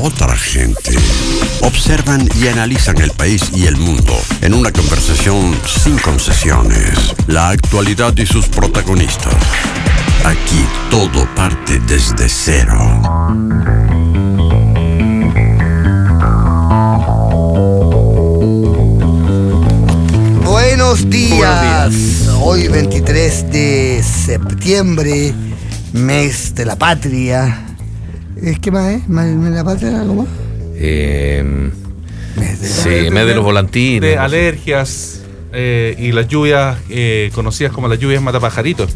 otra gente. Observan y analizan el país y el mundo en una conversación sin concesiones. La actualidad y sus protagonistas. Aquí todo parte desde cero. Buenos días. Hoy 23 de septiembre, mes de la patria. ¿Qué más es? ¿Mes de la patria? ¿Algo más? Mes de los volantines. De alergias y las lluvias conocidas como las lluvias matapajaritos.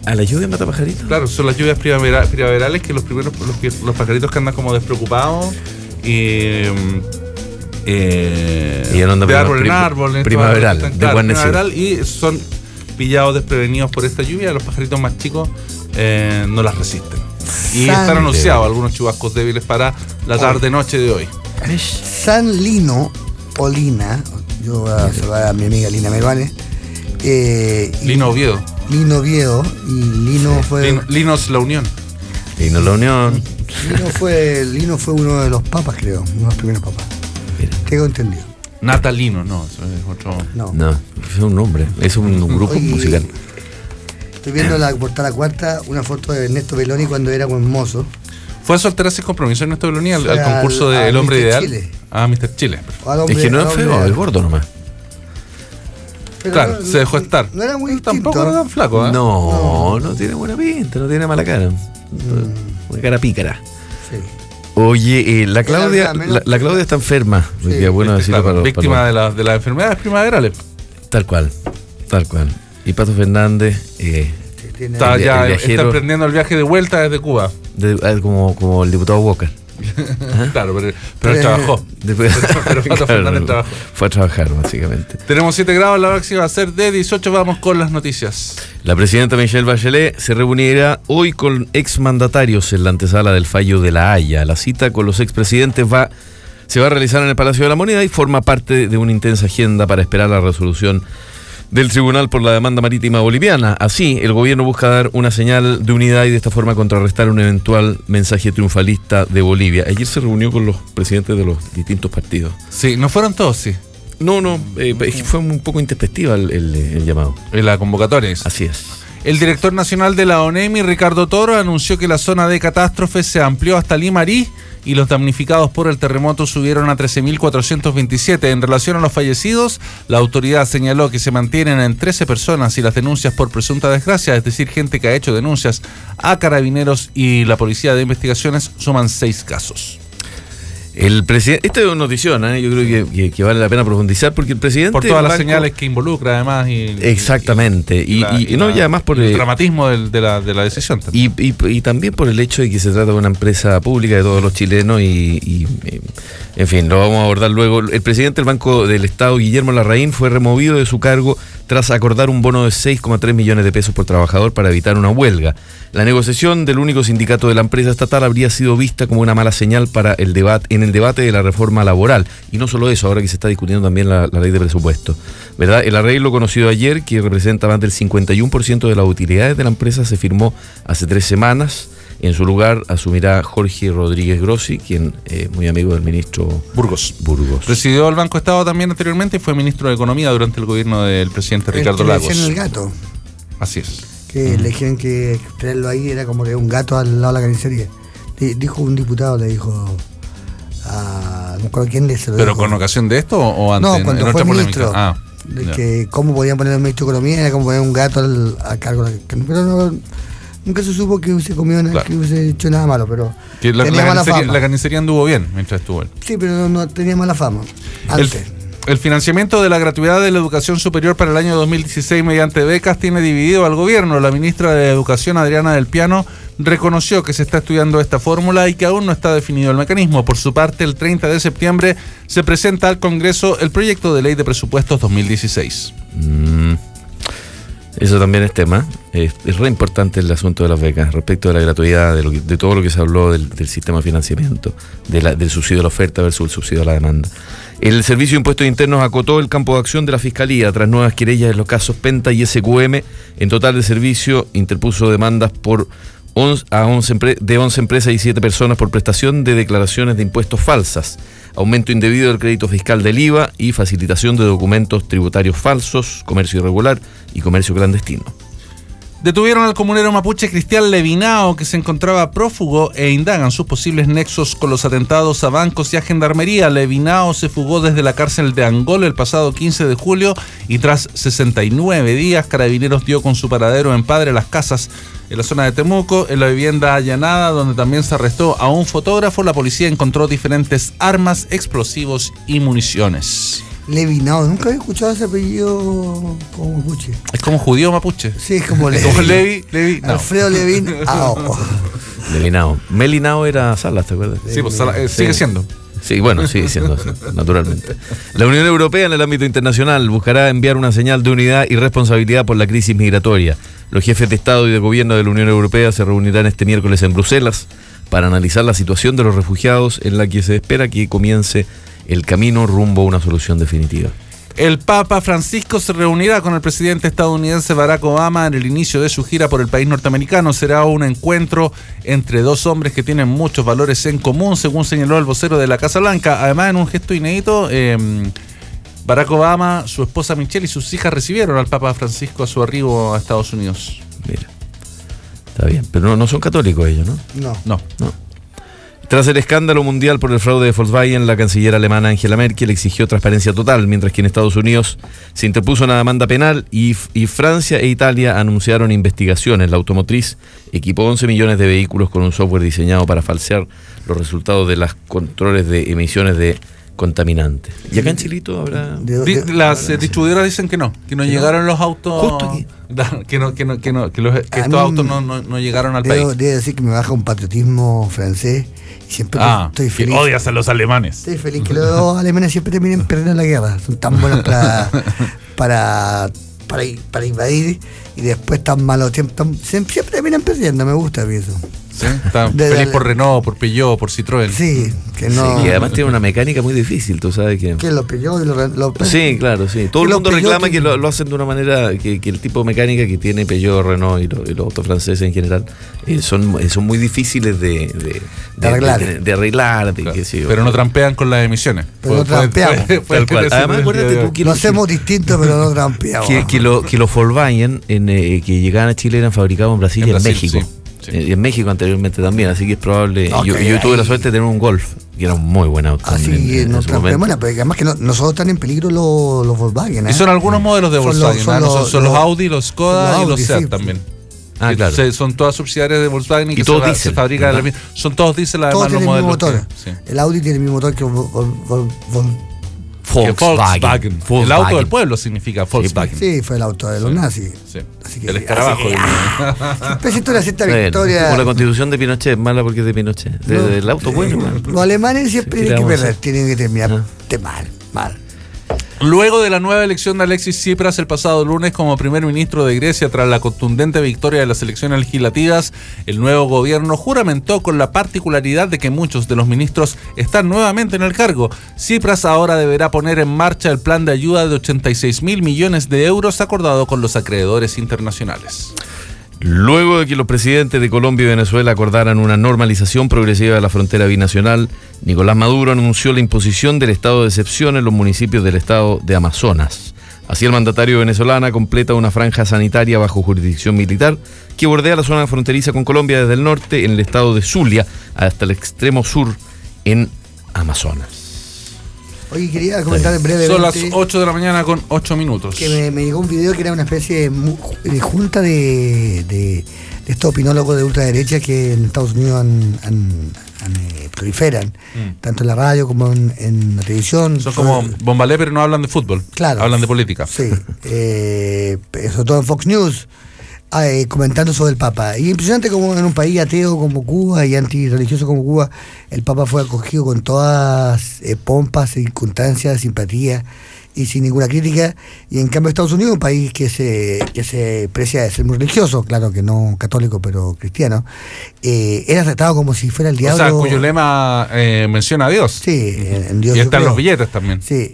¿A las lluvias matapajaritos? Claro, son las lluvias primaverales que los pajaritos que andan como despreocupados y de árbol en árbol. Primaveral, primaveral, y son pillados desprevenidos por esta lluvia. Los pajaritos más chicos no las resisten. Y están anunciados algunos chubascos débiles para la tarde-noche de hoy. San Lino o Lina, yo voy a saludar a mi amiga Lina Meruane. Lino Oviedo. Lino Oviedo, y Lino fue... Lino es la Unión. Lino la Unión. Lino fue uno de los papas, creo, uno de los primeros papas. Tengo entendido. Natalino, no, eso es otro. No, es un nombre, es un grupo musical. Estoy viendo la portada cuarta, una foto de Ernesto Belloni cuando era buen mozo. ¿Fue a soltar sin compromiso Ernesto Belloni al concurso de El Hombre Mr. Ideal? Chile. Mr. Chile. Es que no es feo, es gordo nomás. Pero claro, se dejó estar. No era muy distinto. Tampoco era tan flaco, ¿eh? No tiene buena pinta, no tiene mala cara. Una cara pícara. Sí. Oye, la Claudia está enferma. Sí, bueno decirlo para víctima de las enfermedades primaverales. Tal cual. Y Pato Fernández está emprendiendo el viaje de vuelta desde Cuba. Como el diputado Walker. Claro, pero él trabajó. Pero Pato Fernández trabajó. Fue a trabajar, básicamente. Tenemos 7 grados, la máxima va a ser de 18. Vamos con las noticias. La presidenta Michelle Bachelet se reunirá hoy con exmandatarios en la antesala del fallo de La Haya. La cita con los expresidentes se va a realizar en el Palacio de la Moneda y forma parte de una intensa agenda para esperar la resolución del Tribunal por la demanda marítima boliviana. Así, el gobierno busca dar una señal de unidad y de esta forma contrarrestar un eventual mensaje triunfalista de Bolivia. Ayer se reunió con los presidentes de los distintos partidos. Sí, no fueron todos, sí. No, fue un poco introspectiva el llamado. En la convocatoria. Así es. El director nacional de la ONEMI, Ricardo Toro, anunció que la zona de catástrofe se amplió hasta Limarí y los damnificados por el terremoto subieron a 13.427. En relación a los fallecidos, la autoridad señaló que se mantienen en 13 personas y las denuncias por presunta desgracia, es decir, gente que ha hecho denuncias a Carabineros y la Policía de Investigaciones, suman 6 casos. El presidente, esta es una notición, yo creo que vale la pena profundizar porque el presidente... Por todas las señales que involucra además. Exactamente, y además por el dramatismo de la decisión. Y también por el hecho de que se trata de una empresa pública de todos los chilenos en fin, lo vamos a abordar luego. El presidente del Banco del Estado, Guillermo Larraín, fue removido de su cargo tras acordar un bono de 6,3 millones de pesos por trabajador para evitar una huelga. La negociación del único sindicato de la empresa estatal habría sido vista como una mala señal para el debate de la reforma laboral. Y no solo eso, ahora que se está discutiendo también la ley de presupuesto, ¿verdad? El arreglo conocido ayer, que representa más del 51% de las utilidades de la empresa, se firmó hace 3 semanas. En su lugar asumirá Jorge Rodríguez Grossi, quien es muy amigo del ministro Burgos. Presidió el Banco Estado también anteriormente y fue ministro de Economía durante el gobierno del presidente Ricardo Lagos. Le dijeron el gato. Así es. Que le dijeron que traerlo ahí era como que un gato al lado de la carnicería. Dijo un diputado, le dijo a no recuerdo quién le se lo ¿Pero dijo. con ocasión de esto o antes? No, cuando fue ministro. De que cómo podían poner el ministro de Economía, era como poner un gato a cargo de la carnicería. Pero no, nunca se supo que hubiese comido nada, que hubiese hecho nada malo, pero que tenía mala fama. La carnicería anduvo bien mientras estuvo él. Sí, pero no tenía mala fama antes. El financiamiento de la gratuidad de la educación superior para el año 2016 mediante becas tiene dividido al gobierno. La ministra de Educación, Adriana del Piano, reconoció que se está estudiando esta fórmula y que aún no está definido el mecanismo. Por su parte, el 30 de septiembre se presenta al Congreso el proyecto de ley de presupuestos 2016. Eso también es tema. Es re importante el asunto de las becas respecto de la gratuidad, de todo lo que se habló del sistema de financiamiento, del subsidio a la oferta versus el subsidio a la demanda. El Servicio de Impuestos Internos acotó el campo de acción de la Fiscalía tras nuevas querellas en los casos Penta y SQM. En total, el servicio interpuso demandas por de 11 empresas y 7 personas por prestación de declaraciones de impuestos falsas, aumento indebido del crédito fiscal del IVA y facilitación de documentos tributarios falsos, comercio irregular y comercio clandestino. Detuvieron al comunero mapuche Cristian Levinao, que se encontraba prófugo, e indagan sus posibles nexos con los atentados a bancos y a gendarmería. Levinao se fugó desde la cárcel de Angol el pasado 15 de julio y tras 69 días, Carabineros dio con su paradero en Padre Las Casas, en la zona de Temuco, en la vivienda allanada, donde también se arrestó a un fotógrafo. La policía encontró diferentes armas, explosivos y municiones. Levinao, nunca había escuchado ese apellido como mapuche. Es como judío mapuche. Sí, es como Como Levi. Levi. No. Alfredo Levinao. Levinao. Melinao era Salas, ¿te acuerdas? Sí, pues sigue siendo. Sí, bueno, sigue siendo así, naturalmente. La Unión Europea en el ámbito internacional buscará enviar una señal de unidad y responsabilidad por la crisis migratoria. Los jefes de Estado y de Gobierno de la Unión Europea se reunirán este miércoles en Bruselas para analizar la situación de los refugiados, en la que se espera que comience el camino rumbo a una solución definitiva. El Papa Francisco se reunirá con el presidente estadounidense Barack Obama en el inicio de su gira por el país norteamericano. Será un encuentro entre dos hombres que tienen muchos valores en común, según señaló el vocero de la Casa Blanca. Además, en un gesto inédito, Barack Obama, su esposa Michelle y sus hijas recibieron al Papa Francisco a su arribo a Estados Unidos. Mira, está bien, pero no son católicos ellos, ¿no? No. Tras el escándalo mundial por el fraude de Volkswagen, la canciller alemana Angela Merkel exigió transparencia total, mientras que en Estados Unidos se interpuso una demanda penal y Francia e Italia anunciaron investigaciones. La automotriz equipó 11 millones de vehículos con un software diseñado para falsear los resultados de los controles de emisiones de contaminantes. ¿Y acá en Chilito habrá...? Las distribuidoras dicen que no llegaron los autos... Justo aquí. Que estos autos no llegaron al país. Debo decir que me baja un patriotismo francés y siempre estoy feliz. Odias a los alemanes. Estoy feliz que los alemanes siempre terminen perdiendo la guerra. Son tan buenos para invadir y después tan malos. Siempre terminan perdiendo, me gusta eso. ¿Sí? Están feliz por Renault, por Peugeot, por Citroën. Sí, que no. Sí, y además tiene una mecánica muy difícil, tú sabes que... Que los Peugeot y los Sí, claro, sí. Todo el mundo reclama que lo hacen de una manera que el tipo de mecánica que tiene Peugeot, Renault y los autos franceses en general son muy difíciles de arreglar. Claro, qué sé yo. pero no trampean con las emisiones. Pero no trampeamos. Tal cual. Además, acuérdate tú que lo hacemos distinto, pero no trampeamos. Que los Volkswagen que llegaban a Chile eran fabricados en Brasil y en México. Sí. Y en México anteriormente también, así que es probable. Yo tuve la suerte de tener un Golf, que era un muy buen auto. Así no trampeamos, pero además que nosotros están en peligro los Volkswagen. Y son algunos modelos de Volkswagen. Son los Audi, los Skoda y los Seat también. Ah, claro. Son todas subsidiarias de Volkswagen y que todos se fabrican la misma. Son todos diésel, además los modelos. Motor. El Audi tiene el mismo motor que Volkswagen. El auto del pueblo significa Volkswagen. Sí, fue el auto de los nazis. Sí. Así que, el escarabajo. Siempre historia, cierta victoria. Como la constitución de Pinochet, mala porque es de Pinochet. Del auto bueno. Los alemanes siempre tienen que perder, tienen que terminar mal. Luego de la nueva elección de Alexis Tsipras el pasado lunes como primer ministro de Grecia tras la contundente victoria de las elecciones legislativas, el nuevo gobierno juramentó con la particularidad de que muchos de los ministros están nuevamente en el cargo. Tsipras ahora deberá poner en marcha el plan de ayuda de 86.000 millones de euros acordado con los acreedores internacionales. Luego de que los presidentes de Colombia y Venezuela acordaran una normalización progresiva de la frontera binacional, Nicolás Maduro anunció la imposición del estado de excepción en los municipios del estado de Amazonas. Así, el mandatario venezolano completa una franja sanitaria bajo jurisdicción militar que bordea la zona fronteriza con Colombia desde el norte, en el estado de Zulia, hasta el extremo sur, en Amazonas. Oye, quería comentar brevemente. Son las 8 de la mañana con 8 minutos. Que me llegó un video que era una especie de junta de estos opinólogos de ultraderecha que en Estados Unidos proliferan, tanto en la radio como en la televisión. Son como Bombalé, pero no hablan de fútbol. Claro. Hablan de política. Sí. Sobre todo en Fox News. Comentando sobre el Papa. Y impresionante como en un país ateo como Cuba y antirreligioso como Cuba, el Papa fue acogido con todas pompas, circunstancias, simpatía y sin ninguna crítica. Y en cambio Estados Unidos, un país que se precia de ser muy religioso, claro que no católico, pero cristiano, era tratado como si fuera el diablo. O sea, cuyo lema menciona a Dios. Sí, en Dios. Y están los billetes también. Sí,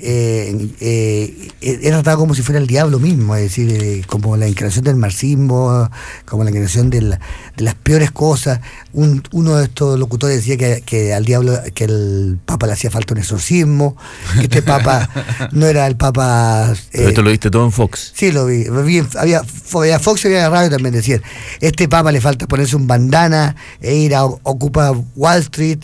era tratado como si fuera el diablo mismo, es decir, como la encarnación del marxismo, como la encarnación de las peores cosas. Uno de estos locutores decía que al diablo, que el Papa le hacía falta un exorcismo, que este Papa no era el Papa... Pero esto lo viste todo en Fox. Sí, lo vi. Había Fox y había radio también decían, este Papa le falta ponerse un bandana e ir a ocupar Wall Street.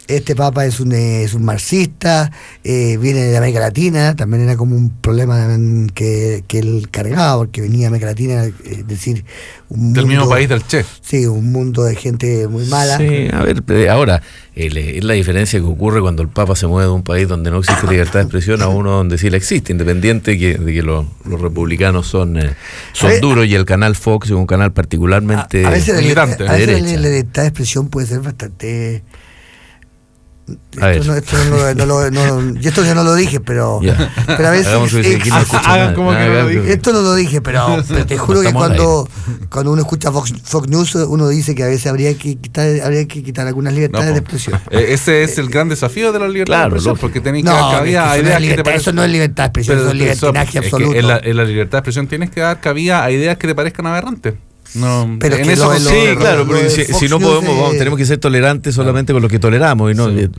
Este Papa es un marxista, viene de América Latina, también era como un problema que él cargaba, porque venía de América Latina, es decir, del mismo país del Che. Sí, un mundo de gente muy mala. Sí, a ver, ahora, es la diferencia que ocurre cuando el Papa se mueve de un país donde no existe libertad de expresión a uno donde sí la existe, independiente de que los republicanos son duros y el canal Fox es un canal particularmente militante. A veces de la derecha. libertad de expresión puede ser bastante... Esto esto yo no lo dije, pero a veces esto no lo dije, pero te juro que cuando uno escucha Fox News, uno dice que a veces habría que quitar algunas libertades de expresión. Ese es el gran desafío de la libertad de expresión, porque tenéis que dar cabida a ideas que te parecen. Eso no es libertad de expresión, eso es libertinaje absoluto. En la libertad de expresión tienes que dar cabida a ideas que te parezcan aberrantes. No, pero en eso claro, pero si no podemos, tenemos que ser tolerantes solamente con lo que toleramos y no se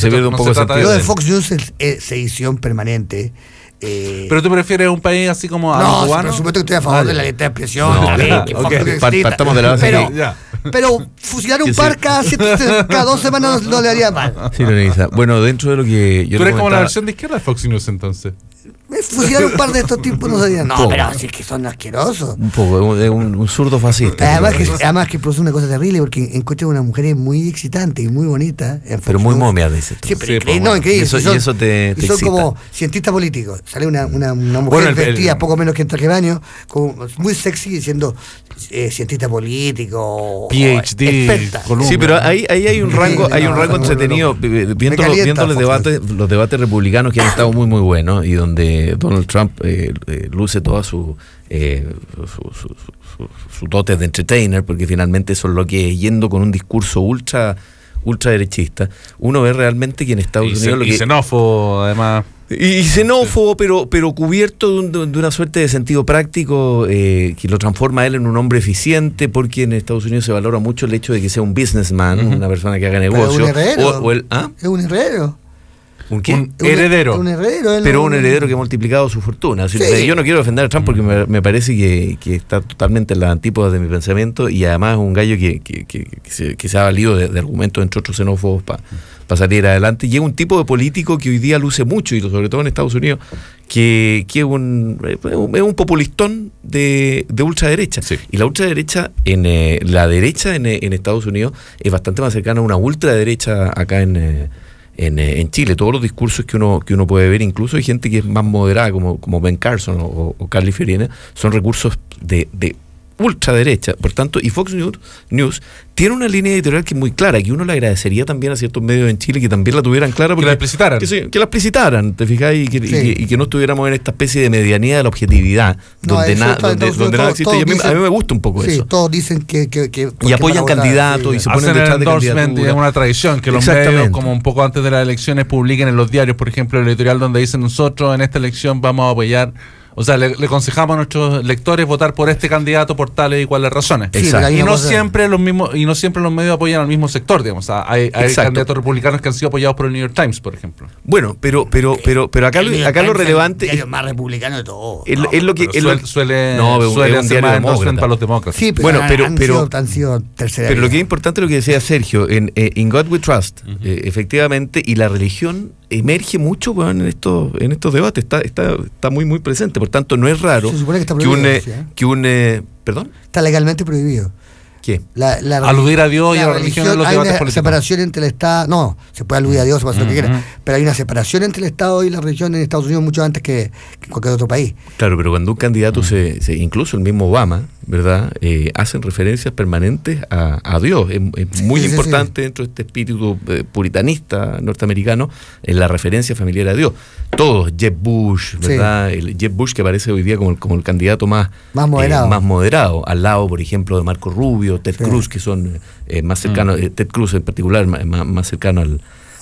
pierde un poco sentido. Lo de Fox News es sedición permanente. Pero tú prefieres un país así como cubano. Por supuesto que estoy a favor de la libertad de expresión. Partamos de la base pero fusilar un par cada 2 semanas no le haría mal. Sí, bueno, dentro de lo que yo tú eres como la versión de izquierda de Fox News entonces. Fusilar un par de estos tipos no sería. No, pero sí que son asquerosos. Un poco, es un zurdo fascista. Además que produce una cosa terrible, porque encuentran una mujer muy excitante y muy bonita. Pero muy momia, dices tú. Sí, pero increíble. Y eso te son excita. como cientistas políticos. Sale una mujer vestida poco menos que en traje de baño, como muy sexy, diciendo cientista político, PhD, experta. Sí, pero ahí hay un rango, entretenido, viendo los debates republicanos que han estado muy muy buenos y donde Donald Trump luce toda su dote de entertainer, porque finalmente eso es lo que es, yendo con un discurso ultra derechista. Uno ve realmente que en Estados Unidos y xenófobo además. Y xenófobo, pero cubierto de una suerte de sentido práctico que lo transforma a él en un hombre eficiente, porque en Estados Unidos se valora mucho el hecho de que sea un businessman, una persona que haga negocio. Es un herrero. ¿Un qué? Un heredero. Pero un heredero que ha multiplicado su fortuna. O sea, yo no quiero defender a Trump porque me parece que está totalmente en las antípodas de mi pensamiento, y además es un gallo que se ha valido de argumentos, entre otros xenófobos, para salir adelante. Y es un tipo de político que hoy día luce mucho, y sobre todo en Estados Unidos, que es un populistón de ultraderecha. Sí. Y la ultraderecha, la derecha en Estados Unidos es bastante más cercana a una ultraderecha acá en Chile. Todos los discursos que uno puede ver, incluso hay gente que es más moderada, como Ben Carson o Carly Fiorina, son recursos de ultraderecha. Por tanto, y Fox News tiene una línea editorial que es muy clara, que uno le agradecería también a ciertos medios en Chile que también la tuvieran clara, porque que la explicitaran. Que la explicitaran, ¿te fijas? Y que no estuviéramos en esta especie de medianía de la objetividad, donde nada existe. Y a mí me gusta un poco eso. Todos dicen que y apoyan candidatos y se ponen detrás de candidatos. Es una tradición que los medios, como un poco antes de las elecciones, publiquen en los diarios, por ejemplo, el editorial donde dicen: nosotros en esta elección vamos a apoyar. O sea, le aconsejamos a nuestros lectores votar por este candidato por tales y cuales razones. Y no siempre los medios apoyan al mismo sector, digamos. O sea, hay candidatos republicanos que han sido apoyados por el New York Times, por ejemplo. Bueno, pero acá lo relevante es más republicano de todo. Es lo que suele hacer más endorsement para los demócratas. Sí, pero han sido tercera. Pero lo que es importante es lo que decía Sergio, en God We Trust, efectivamente, y la religión emerge mucho, bueno, en estos debates, está muy muy presente. Por tanto, no es raro ¿perdón? Está legalmente prohibido. ¿Qué? Aludir a Dios y a la religión en los debates políticos. Hay una separación entre el Estado. No, se puede aludir a Dios, se puede hacer lo que quiera, pero hay una separación entre el Estado y la religión en Estados Unidos mucho antes que en cualquier otro país. Claro, pero cuando un candidato incluso el mismo Obama, ¿verdad? Hacen referencias permanentes a Dios. Es muy importante dentro de este espíritu puritanista norteamericano, en la referencia familiar a Dios. Todos, Jeb Bush, ¿verdad? El Jeb Bush, que aparece hoy día como el candidato más moderado, al lado, por ejemplo, de Marco Rubio, Ted Cruz, que son más cercanos, Ted Cruz en particular, más cercano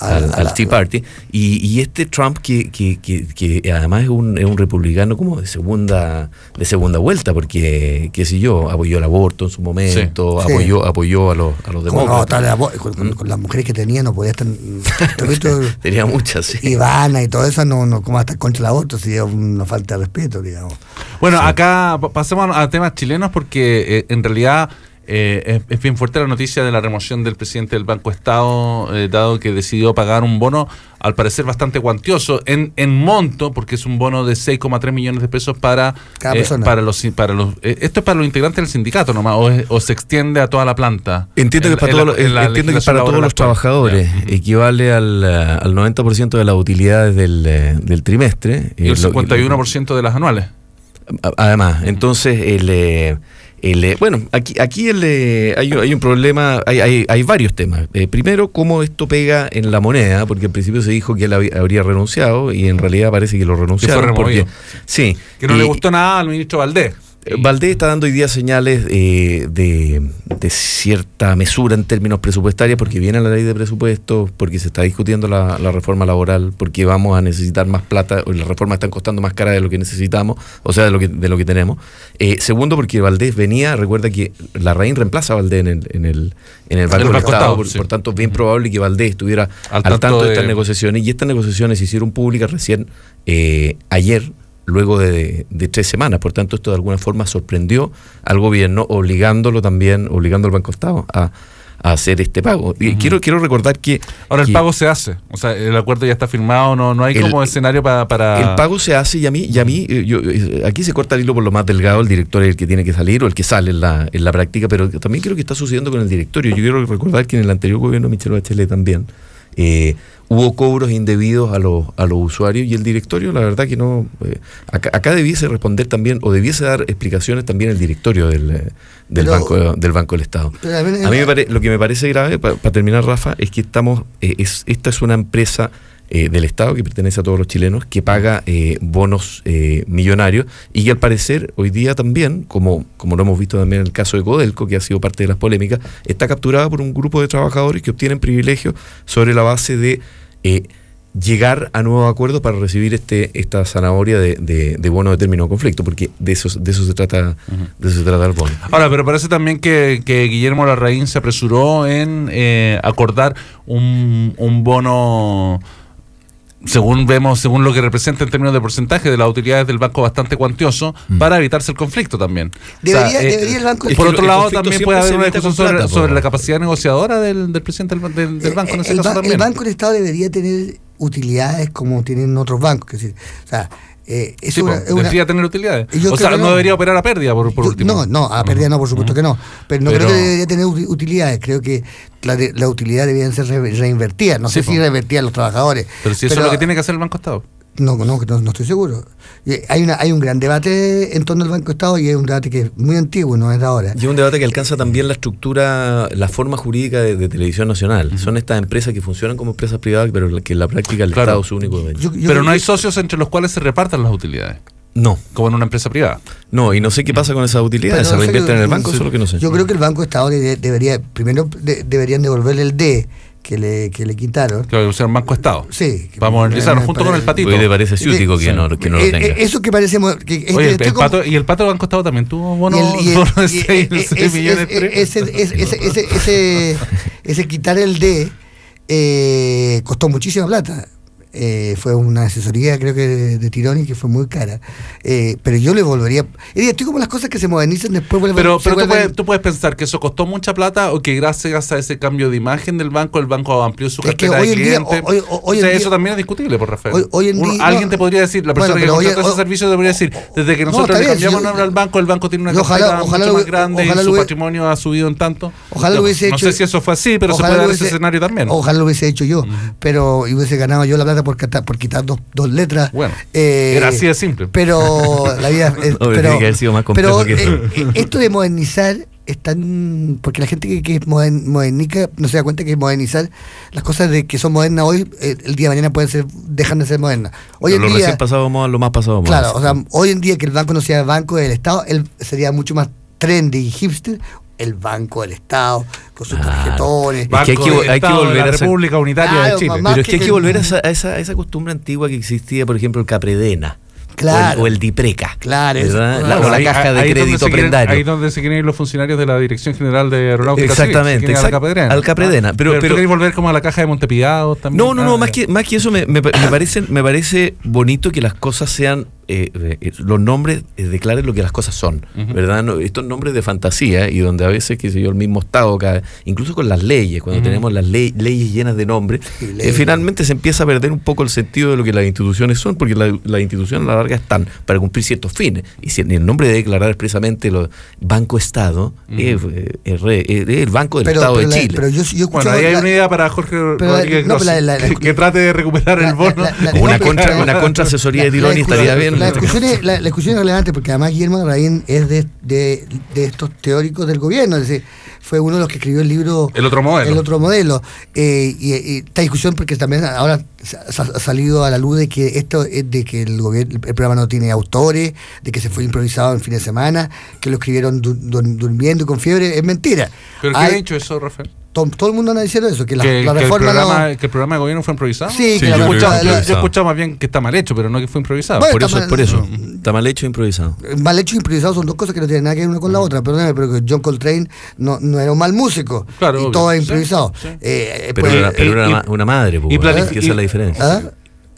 al Tea Party, y este Trump que además es un republicano como de segunda vuelta, porque, qué sé yo, apoyó el aborto en su momento, Sí. apoyó a los demócratas. Con las mujeres que tenía no podía estar... Tenía muchas, sí. Ivana y todo eso, no ¿cómo va a estar contra el aborto? Si es una falta de respeto, digamos. Bueno, Sí. acá pasemos a temas chilenos porque en realidad es bien fuerte la noticia de la remoción del presidente del Banco Estado, dado que decidió pagar un bono al parecer bastante cuantioso en monto, porque es un bono de 6,3 millones de pesos para cada persona. Esto es para los integrantes del sindicato nomás, o se extiende a toda la planta. Entiendo que es para todos los trabajadores. Equivale al 90% de las utilidades del trimestre. Y el 51% de las anuales. Además, entonces bueno, aquí hay un problema, hay varios temas. Primero, cómo esto pega en la moneda, porque al principio se dijo que él habría renunciado y en realidad parece que lo renunciaron. Que fue removido. Sí. Que no le gustó nada al ministro Valdés. Valdés está dando hoy día señales de cierta mesura en términos presupuestarios, porque viene la ley de presupuestos, porque se está discutiendo la reforma laboral, porque vamos a necesitar más plata, o las reformas están costando más cara de lo que necesitamos, o sea, de lo que tenemos. Segundo, porque Valdés recuerda que Larraín reemplaza a Valdés en el Banco del Estado, por tanto es bien probable que Valdés estuviera al tanto de estas negociaciones, y estas negociaciones se hicieron públicas recién ayer, luego de 3 semanas. Por tanto, esto de alguna forma sorprendió al gobierno, obligando al Banco Estado a hacer este pago. Y quiero recordar que... Ahora el pago se hace, o sea, el acuerdo ya está firmado, no hay como escenario para... El pago se hace y a mí aquí se corta el hilo por lo más delgado, el director es el que tiene que salir o el que sale en la práctica, pero también creo que está sucediendo con el directorio. Yo quiero recordar que en el anterior gobierno de Michelle Bachelet también hubo cobros indebidos a los usuarios, y el directorio, la verdad que no... acá debiese responder también, o debiese dar explicaciones también el directorio del Banco del Estado. A mí lo que me parece grave, para terminar, Rafa, es que esta es una empresa del Estado que pertenece a todos los chilenos, que paga bonos millonarios, y que al parecer hoy día también, como lo hemos visto también en el caso de Codelco, que ha sido parte de las polémicas, está capturada por un grupo de trabajadores que obtienen privilegios sobre la base de llegar a nuevos acuerdos para recibir esta zanahoria de bono de término de conflicto, porque de eso se trata el bono. Ahora, pero parece también que Guillermo Larraín se apresuró en acordar un bono, según lo que representa en términos de porcentaje de las utilidades del banco, bastante cuantioso, para evitarse el conflicto también. Debería el banco... Por otro lado, también puede haber una discusión sobre la capacidad negociadora del presidente del banco en ese caso también. El Banco del Estado debería tener utilidades como tienen otros bancos, es decir, o sea, debería tener utilidades. O sea, no debería operar a pérdida por último. No, a pérdida no, por supuesto que no. Pero no creo que debería tener utilidades. Creo que la utilidad debían ser reinvertidas. No sé si reinvertidas a los trabajadores. Pero si eso es lo que tiene que hacer el Banco Estado. No estoy seguro. Hay un gran debate en torno al Banco Estado, y es un debate que es muy antiguo, no es de ahora. Y es un debate que alcanza también la estructura, la forma jurídica de Televisión Nacional. Son estas empresas que funcionan como empresas privadas, pero que en la práctica el Estado es su único dueño. Pero no hay socios entre los cuales se repartan las utilidades. No. Como en una empresa privada. No, y no sé qué pasa con esas utilidades. ¿Se reinvierten en el banco? Eso es lo que no sé. Yo creo que el Banco Estado deberían devolverle el D que le quitaron. Claro, o sea, un Banco Estado. Sí. Para modernizarlo junto con el patito. Hoy le parece ciútico que no lo tenga. Eso que parece... Oye, el pato del Banco Estado también tuvo bono de 6 millones. Ese quitar el D costó muchísima plata. Fue una asesoría, creo que de Tironi, que fue muy cara, pero yo le volvería. Estoy como las cosas que se modernizan después. Pero tú puedes pensar que eso costó mucha plata, o que gracias a ese cambio de imagen del banco, el banco amplió su cartera de clientes. Eso también es discutible, por Rafael. Alguien te podría decir, la persona que contrató ese servicio debería decir, desde que nosotros le cambiamos nombre al banco, el banco tiene una cartera mucho más grande y su patrimonio ha subido en tanto. Ojalá lo hubiese hecho. No sé si eso fue así, pero se puede dar ese escenario también. Ojalá lo hubiese hecho yo, pero hubiese ganado yo la plata por quitar dos letras. Bueno, era así de simple. Pero la vida tiene que haber sido más complejo que eso. Esto de modernizar es tan... Porque la gente que es modernica no se da cuenta que modernizar las cosas de que son modernas hoy, el día de mañana dejan de ser modernas. Hoy en día, recién pasado moda, lo más pasado moda. Claro, o sea, hoy en día que el banco no sea banco del Estado, él sería mucho más trendy y hipster. el Banco del Estado, con sus tarjetones. Banco Es que hay que volver de la a esa- República Unitaria de Chile. Más Pero es que hay que- que volver a esa costumbre antigua que existía, por ejemplo, el Capredena. Claro. O el Dipreca. Claro, ¿verdad? eso. O la caja de Ahí donde crédito se quieren- prendario. Ahí donde se quieren ir los funcionarios de la Dirección General de Aeronáutica Civil, Exactamente, se quieren ir a la Capredena. al Capredena. Pero ¿tú querés volver como a la caja de Montepiado también? No, más que eso me parece bonito que las cosas sean, los nombres declaren lo que las cosas son, Ujú. ¿verdad? No, estos nombres de fantasía y donde a veces, qué sé yo, el mismo Estado, incluso con las leyes, cuando Ujú. tenemos las leyes llenas de nombres, Sí, leyes. finalmente se empieza a perder un poco el sentido de lo que las instituciones son, porque las instituciones a la larga están para cumplir ciertos fines. Y si el nombre de declarar expresamente los Banco Estado, es el Banco del Estado de Chile. Pero yo escucho Bueno, ahí hay una idea para Jorge Rodríguez no, Gross, pero que trate de recuperar el bono. Una contraasesoría de Tironi estaría bien. La discusión es relevante porque además Guillermo Larraín es de estos teóricos del gobierno, es decir, fue uno de los que escribió el libro El otro modelo. El otro modelo. Y esta discusión porque también ahora ha salido a la luz de que esto es de que el gobierno, el programa no tiene autores, de que se fue improvisado en fin de semana, que lo escribieron durmiendo y con fiebre, es mentira. ¿Pero qué ha dicho eso, Rafael? Todo el mundo anda diciendo eso, que la Que el reforma que el programa de gobierno fue improvisado. Sí, Sí, que la yo reforma- creo que Yo he escuchado más bien que está mal hecho, pero no que fue improvisado. Bueno, Por eso, está mal hecho e improvisado. mal hecho y improvisado son dos cosas que no tienen nada que ver una con la otra, perdóname, pero que John Coltrane no era un mal músico, Claro, y obvio. todo es Sí, improvisado. sí. Pero Pues, era una madre, pues, y planifi- que esa es la diferencia. ¿ah?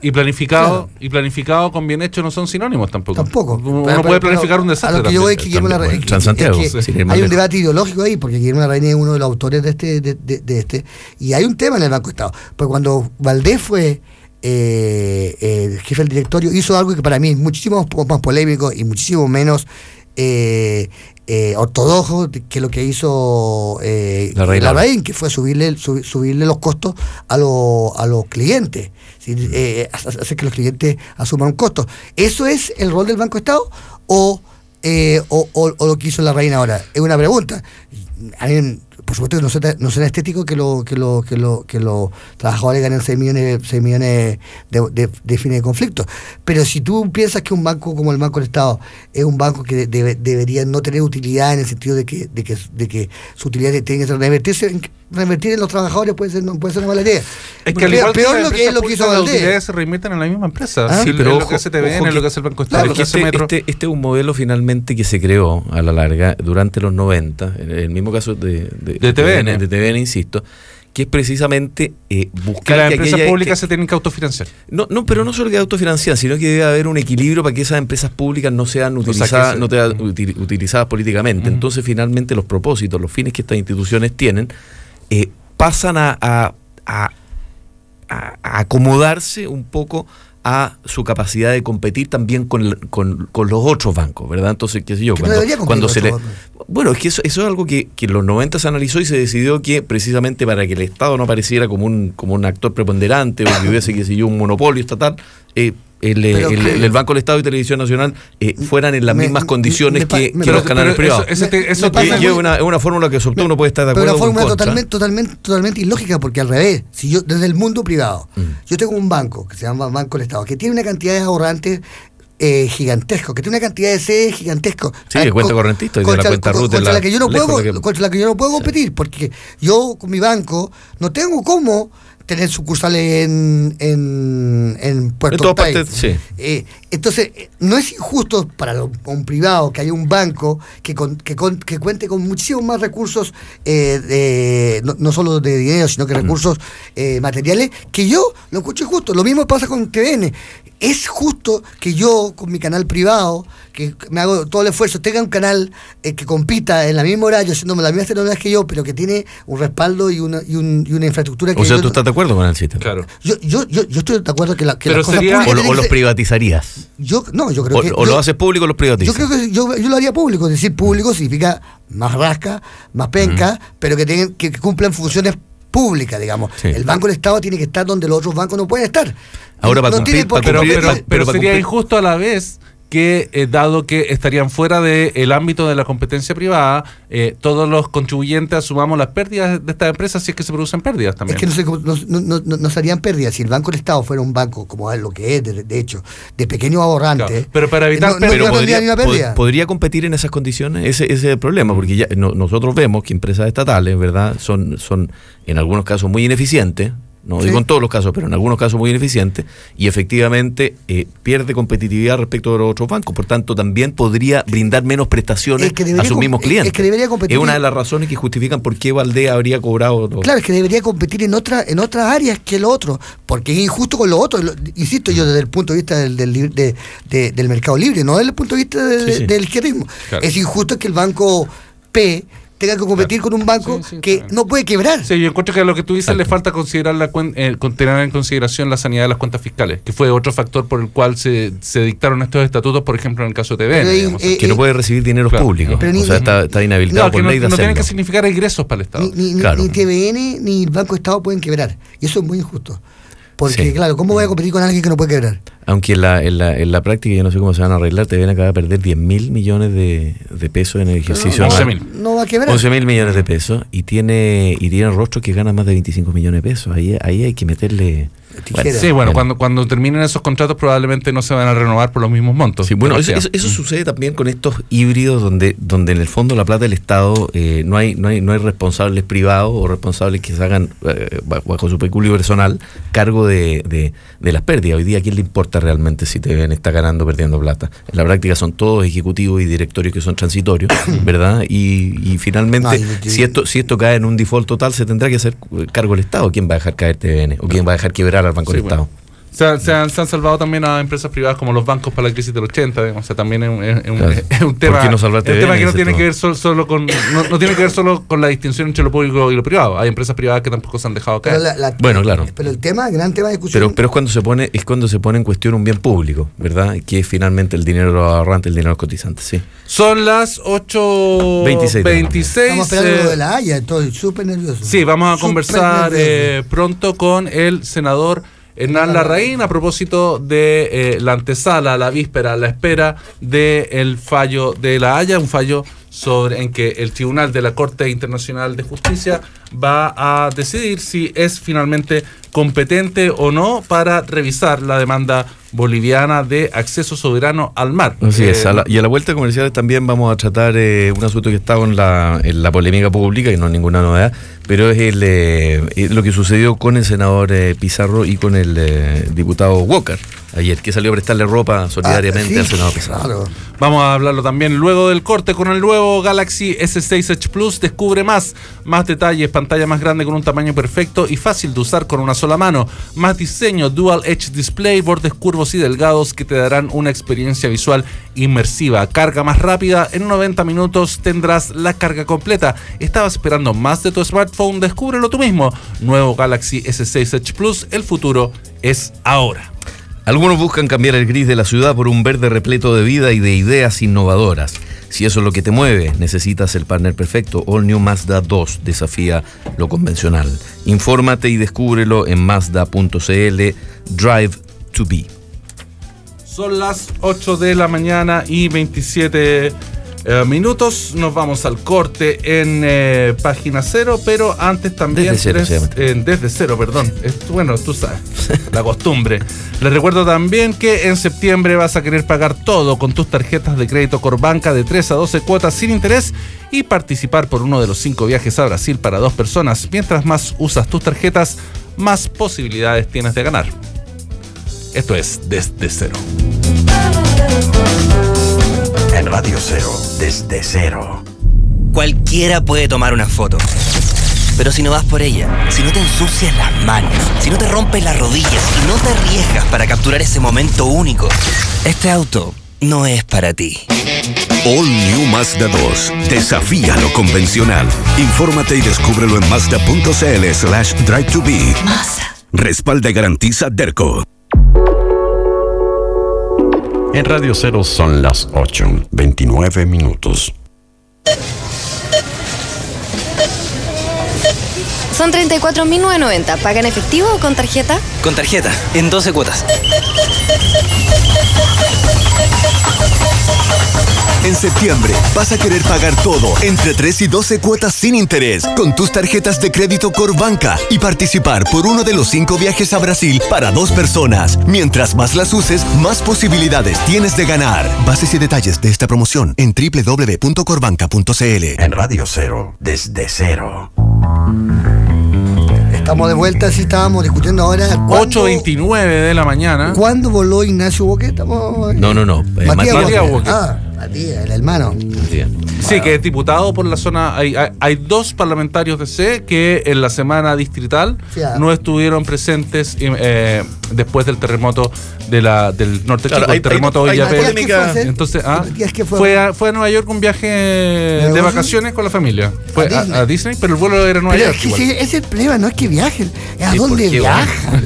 Y planificado con bien hecho no son sinónimos tampoco. Tampoco. Uno Pero- puede pero planificar un desastre. A lo que yo voy es también. que Guillermo También, Larraín. Transantiago, es que sin ir más hay un lejos. debate ideológico ahí, porque Guillermo Larraín es uno de los autores de este. Y hay un tema en el Banco Estado. Porque cuando Valdés fue el jefe del directorio, hizo algo que para mí es muchísimo más polémico y muchísimo menos ortodoxo que lo que hizo Larraín, que fue subirle los costos a los clientes, ¿sí? Hacer que los clientes asuman un costo. ¿Eso es el rol del Banco Estado o lo que hizo Larraín ahora? Es una pregunta. A mí, por supuesto que no será estético que los trabajadores ganen 6 millones de fines de conflicto. Pero si tú piensas que un banco como el Banco del Estado es un banco que debería no tener utilidad en el sentido de que su utilidad tiene que reinvertir en los trabajadores puede ser una mala idea. Es que al igual peor que lo que es lo que hizo las Valdés. utilidades se reinvierten en la misma empresa. Ah, Sí, Es pero lo ojo, que hace TVN, ojo es lo que- que hace el Banco Claro, Estado, lo que hace Metro. este es un modelo finalmente que se creó a la larga durante los 90, en el mismo caso de TVN, insisto, que es precisamente buscar Que las que empresas aquella- públicas que- se tienen que autofinanciar. pero no solo que autofinanciar, sino que debe haber un equilibrio para que esas empresas públicas no sean O sea, utilizadas, que no sean utilizadas políticamente. Ujú. Entonces, finalmente, los propósitos, los fines que estas instituciones tienen, pasan a acomodarse un poco a su capacidad de competir también con los otros bancos, ¿verdad? Entonces, qué sé yo, Que no debería competir cuando con se le... otros bancos. Bueno, es que eso es algo que en los 90 se analizó y se decidió que precisamente para que el Estado no apareciera como un actor preponderante o que hubiese, qué sé yo, un monopolio estatal, el Banco del Estado y Televisión Nacional fueran en las mismas condiciones que los canales privados. Eso me pasa Y es una fórmula que una puede estar de Pero acuerdo una o en fórmula contra. totalmente ilógica, porque al revés, si yo desde el mundo privado, yo tengo un banco que se llama Banco del Estado, que tiene una cantidad de ahorrantes gigantesco, que tiene una cantidad de sedes gigantesco. Sí, de cuenta correntista y de la cuenta root contra la que yo no lejos puedo, de que- contra la que yo no puedo competir, porque yo con mi banco no tengo cómo tener sucursales en Puerto En todas Montt. partes, sí. Entonces, no es injusto para un privado que haya un banco que cuente con muchísimos más recursos, no solo de dinero, sino que recursos materiales, que yo lo escucho justo. Lo mismo pasa con TVN. Es justo que yo, con mi canal privado, que me hago todo el esfuerzo, tenga un canal que compita en la misma horario, haciéndome las mismas telenovelas que yo, pero que tiene un respaldo y una infraestructura que O sea, yo ¿tú estás de acuerdo con el sistema? Claro. yo estoy de acuerdo que las Pero cosas sería- públicas ¿O tienen los que ser- privatizarías? yo creo que ¿O lo haces público o los yo privatizas? creo que yo lo haría público. Es decir, público significa más rasca, más penca, pero que cumplan funciones públicas, digamos. Sí. El Banco del Estado tiene que estar donde los otros bancos no pueden estar. Ahora, para no tiene cumplir- por qué para Pero, cumplir- competir. pero para sería cumplir- injusto a la vez que dado que estarían fuera del ámbito de la competencia privada, todos los contribuyentes asumamos las pérdidas de estas empresas si es que se producen pérdidas también. Es que no serían pérdidas. Si el Banco del Estado fuera un banco, como es lo que es, de hecho, de pequeños ahorrantes. Claro, pero para evitar pérdidas. ¿Podría competir en esas condiciones? Ese es el problema, porque ya nosotros vemos que empresas estatales, ¿verdad?, son en algunos casos muy ineficientes. No digo en todos los casos, pero en algunos casos muy ineficientes, y efectivamente pierde competitividad respecto de los otros bancos. Por tanto, también podría brindar menos prestaciones a sus mismos clientes. Es una de las razones que justifican por qué Valdés habría cobrado todo. Claro, es que debería competir en otras áreas que lo otro, porque es injusto con lo otro. Insisto yo, desde el punto de vista del mercado libre, no desde el punto de vista del izquierdismo. Claro. Es injusto que el banco P tenga que competir con un banco que no puede quebrar. Sí, yo encuentro que a lo que tú dices le falta considerar tener en consideración la sanidad de las cuentas fiscales, que fue otro factor por el cual se dictaron estos estatutos, por ejemplo, en el caso de TVN. Que no puede recibir dineros públicos. O sea, está inhabilitado por ley de Hacienda. No tienen que significar ingresos para el Estado. Ni TVN ni el Banco de Estado pueden quebrar. Y eso es muy injusto. Porque, claro, ¿cómo voy a competir con alguien que no puede quebrar? Aunque en la práctica, yo no sé cómo se van a arreglar, te ven acá a perder 10.000 millones de pesos en el ejercicio. 11.000. No va a quebrar. 11.000 millones de pesos y tiene rostros que ganan más de 25 millones de pesos. Ahí hay que meterle... Cuando terminen esos contratos probablemente no se van a renovar por los mismos montos. Sí, bueno, eso sucede también con estos híbridos donde en el fondo la plata del Estado no hay responsables privados o responsables que se hagan bajo su peculio personal cargo de las pérdidas. Hoy día, ¿a quién le importa realmente si TVN está ganando o perdiendo plata? En la práctica son todos ejecutivos y directorios que son transitorios, ¿verdad? Y finalmente, si esto cae en un default total, se tendrá que hacer cargo el Estado. ¿Quién va a dejar caer TVN? ¿O quién va a dejar quebrar al Banco del Estado? Se han salvado también a empresas privadas como los bancos para la crisis del 80, digamos. O sea, también es un tema, que no tiene que ver solo con no tiene que ver solo con la distinción entre lo público y lo privado. Hay empresas privadas que tampoco se han dejado caer. Claro. Pero el gran tema de discusión. Pero es cuando se pone en cuestión un bien público, ¿verdad? Que es finalmente el dinero de los ahorrantes, el dinero de los cotizantes, sí. Son las 8:26. Estamos esperando lo de la Haya, estoy súper nervioso. Sí, vamos a conversar pronto con el senador Hernán Larraín a propósito de la antesala, la víspera, la espera del fallo de la Haya, un fallo en que el Tribunal de la Corte Internacional de Justicia va a decidir si es finalmente competente o no para revisar la demanda boliviana de acceso soberano al mar. Así es, y a la vuelta de comerciales también vamos a tratar un asunto que estaba en la polémica pública, que no es ninguna novedad, pero es lo que sucedió con el senador Pizarro y con el diputado Walker ayer, que salió a prestarle ropa solidariamente al senador Pizarro. Claro. Vamos a hablarlo también luego del corte con el nuevo Galaxy S6 Edge Plus. Descubre más detalles, pantalla más grande con un tamaño perfecto y fácil de usar con una sola mano, más diseño, Dual Edge Display, bordes curvos y delgados que te darán una experiencia visual inmersiva, carga más rápida, en 90 minutos tendrás la carga completa. ¿Estabas esperando más de tu smartphone? Descúbrelo tú mismo. Nuevo Galaxy S6 Edge Plus, el futuro es ahora. Algunos buscan cambiar el gris de la ciudad por un verde repleto de vida y de ideas innovadoras. Si eso es lo que te mueve, necesitas el partner perfecto. All New Mazda 2 desafía lo convencional. Infórmate y descúbrelo en Mazda.cl. Drive to be. Son las 8 de la mañana y 27 minutos. Nos vamos al corte en Página Cero, pero antes también desde cero, perdón. Bueno, tú sabes, la costumbre. Les recuerdo también que en septiembre vas a querer pagar todo con tus tarjetas de crédito Corbanca de 3 a 12 cuotas sin interés y participar por uno de los 5 viajes a Brasil para 2 personas. Mientras más usas tus tarjetas, más posibilidades tienes de ganar. Esto es Desde Cero. En Radio Cero, Desde Cero. Cualquiera puede tomar una foto, pero si no vas por ella, si no te ensucias las manos, si no te rompes las rodillas y no te arriesgas para capturar ese momento único, este auto no es para ti. All New Mazda 2. Desafía lo convencional. Infórmate y descúbrelo en Mazda.cl/Drive to be. Mazda. Respalda y garantiza Derco. En Radio Cero son las 8:29 minutos. Son 34.990. ¿Paga en efectivo o con tarjeta? Con tarjeta, en 12 cuotas. En septiembre vas a querer pagar todo entre 3 y 12 cuotas sin interés con tus tarjetas de crédito Corbanca y participar por uno de los 5 viajes a Brasil para 2 personas. Mientras más las uses, más posibilidades tienes de ganar. Bases y detalles de esta promoción en www.corbanca.cl. En Radio Cero, desde cero. Estamos de vuelta, sí, estábamos discutiendo ahora. 8:29 de la mañana. ¿Cuándo voló Ignacio Boquet? Estamos... No. Matías Boquet. Matías, el hermano. Sí, que es diputado por la zona. Hay 2 parlamentarios de C que en la semana distrital no estuvieron presentes después del terremoto del norte chico, el terremoto de Illapel. Entonces, fue a Nueva York un viaje de vacaciones con la familia. Fue a Disney, pero el vuelo era a Nueva York. Ese es el problema, no es que viajen, es a dónde viajan.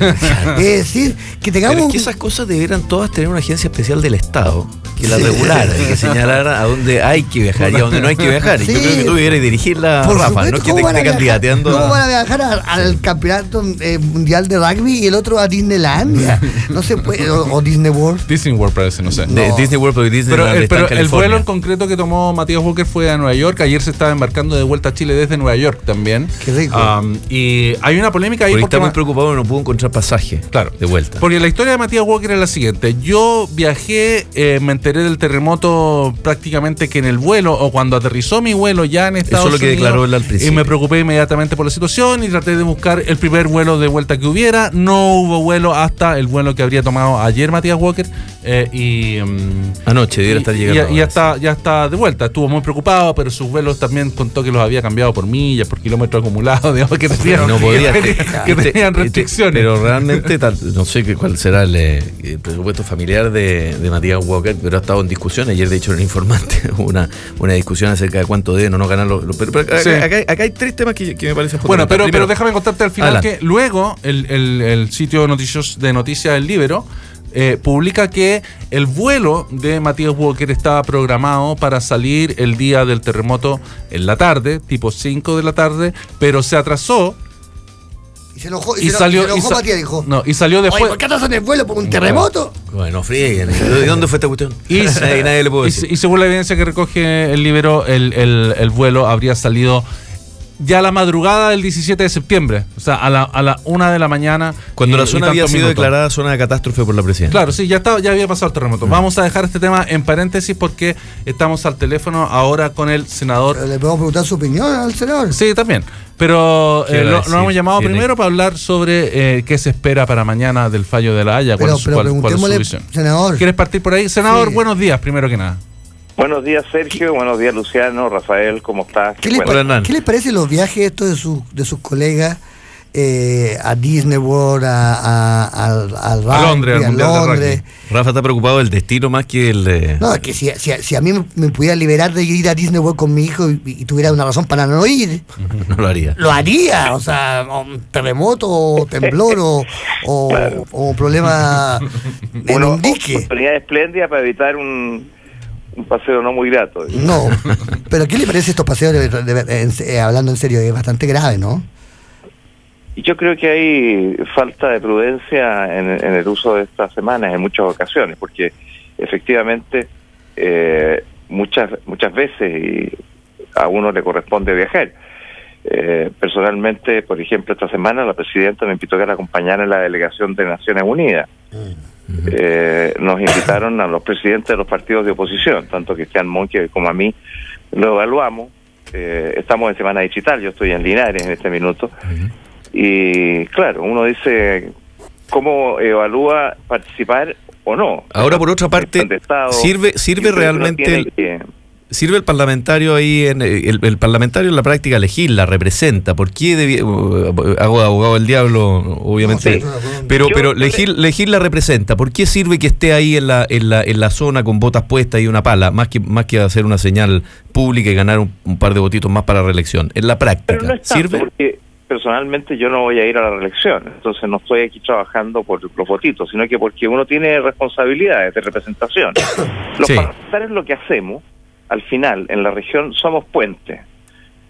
Es decir, que tengamos. Pero es que esas cosas deberían todas tener una agencia especial del Estado que la regulara y que señalara a dónde hay que viajar y a dónde no hay que viajar. Y yo creo que tú debieras dirigirla, Rafa, no que te esté candidateando. ¿Cómo van a viajar al campeonato mundial de rugby y el otro a Disneylandia? No se puede, o Disney World. Disney World parece, no sé. Disney World, pero Disneyland pero el vuelo en concreto que tomó Matías Walker fue a Nueva York. Ayer se estaba embarcando de vuelta a Chile desde Nueva York también. Qué rico. Y hay una polémica ahí porque está muy preocupado, no pudo encontrar pasaje. Claro, de vuelta. Porque la historia de Matías Walker es la siguiente. Yo viajé, me enteré del terremoto prácticamente que en el vuelo o cuando aterrizó mi vuelo ya en Estados Unidos. Eso es lo que declaró él al principio. Y me preocupé inmediatamente por la situación y traté de buscar el primer vuelo de vuelta que hubiera. No hubo vuelo hasta el vuelo que habría tomado ayer Matías Walker. Anoche debiera estar llegando. Y ya está de vuelta. Estuvo muy preocupado, pero sus vuelos también contó que los había cambiado por millas, por kilómetros acumulados, digamos, que tenían restricciones. Pero realmente no sé cuál será el presupuesto familiar de Matías Walker, pero ha estado en discusión. Ayer, de hecho, en el Informante hubo una discusión acerca de cuánto deben o no ganar pero acá hay 3 temas que me parecen bueno, pero déjame contarte al final que luego el sitio de noticias del Libero publica que el vuelo de Matías Walker estaba programado para salir el día del terremoto en la tarde, tipo 5 de la tarde, pero se atrasó. Y se enojó Matías, dijo. No, y salió después. Oye, ¿por qué atrasan el vuelo por un terremoto? Bueno, frieguen. ¿De dónde fue esta cuestión? Nadie le puede decir. Y según la evidencia que recoge el Libero, el vuelo habría salido ya a la madrugada del 17 de septiembre, o sea, a la 1 de la mañana. Cuando la zona había sido declarada zona de catástrofe por la presidencia. Claro, sí, ya había pasado el terremoto. Vamos a dejar este tema en paréntesis porque estamos al teléfono ahora con el senador. ¿Le podemos preguntar su opinión al senador? Sí, también. Pero lo hemos llamado primero para hablar sobre qué se espera para mañana del fallo de La Haya. ¿Cuál es su visión? Senador. ¿Quieres partir por ahí? Senador, buenos días, primero que nada. Buenos días, Sergio. Buenos días, Luciano, Rafael. ¿Cómo estás? ¿Qué les parecen los viajes estos de sus colegas a Disney World, a Londres? Rafa está preocupado del destino más que el de... No, es que si a mí me pudiera liberar de ir a Disney World con mi hijo y tuviera una razón para no ir, no lo haría. Lo haría, o sea, un terremoto, o temblor, o problema en un dique. Una oportunidad espléndida para evitar un paseo no muy grato. No, pero ¿qué le parece estos paseos, hablando en serio? Es bastante grave, ¿no? Yo creo que hay falta de prudencia en el uso de estas semanas en muchas ocasiones, porque efectivamente muchas veces a uno le corresponde viajar. Personalmente, por ejemplo, esta semana la presidenta me invitó a acompañar en la delegación de Naciones Unidas. Nos invitaron a los presidentes de los partidos de oposición, tanto Cristian Monque como a mí, lo evaluamos. Estamos en semana digital, yo estoy en Linares en este minuto. Y claro, uno dice, ¿cómo evalúa participar o no? Ahora, por otra parte, ¿sirve realmente sirve el parlamentario ahí? El parlamentario en la práctica legisla, representa. ¿Por qué hago de abogado del diablo, obviamente? No, sí, pero legisla, representa. ¿Por qué sirve que esté ahí en la zona con botas puestas y una pala, más que hacer una señal pública y ganar un par de votitos más para reelección? En la práctica, pero no es tanto, ¿sirve? Porque personalmente yo no voy a ir a la reelección, entonces no estoy aquí trabajando por los votitos, sino que porque uno tiene responsabilidades de representación. Los parlamentarios, lo que hacemos al final en la región, somos puentes.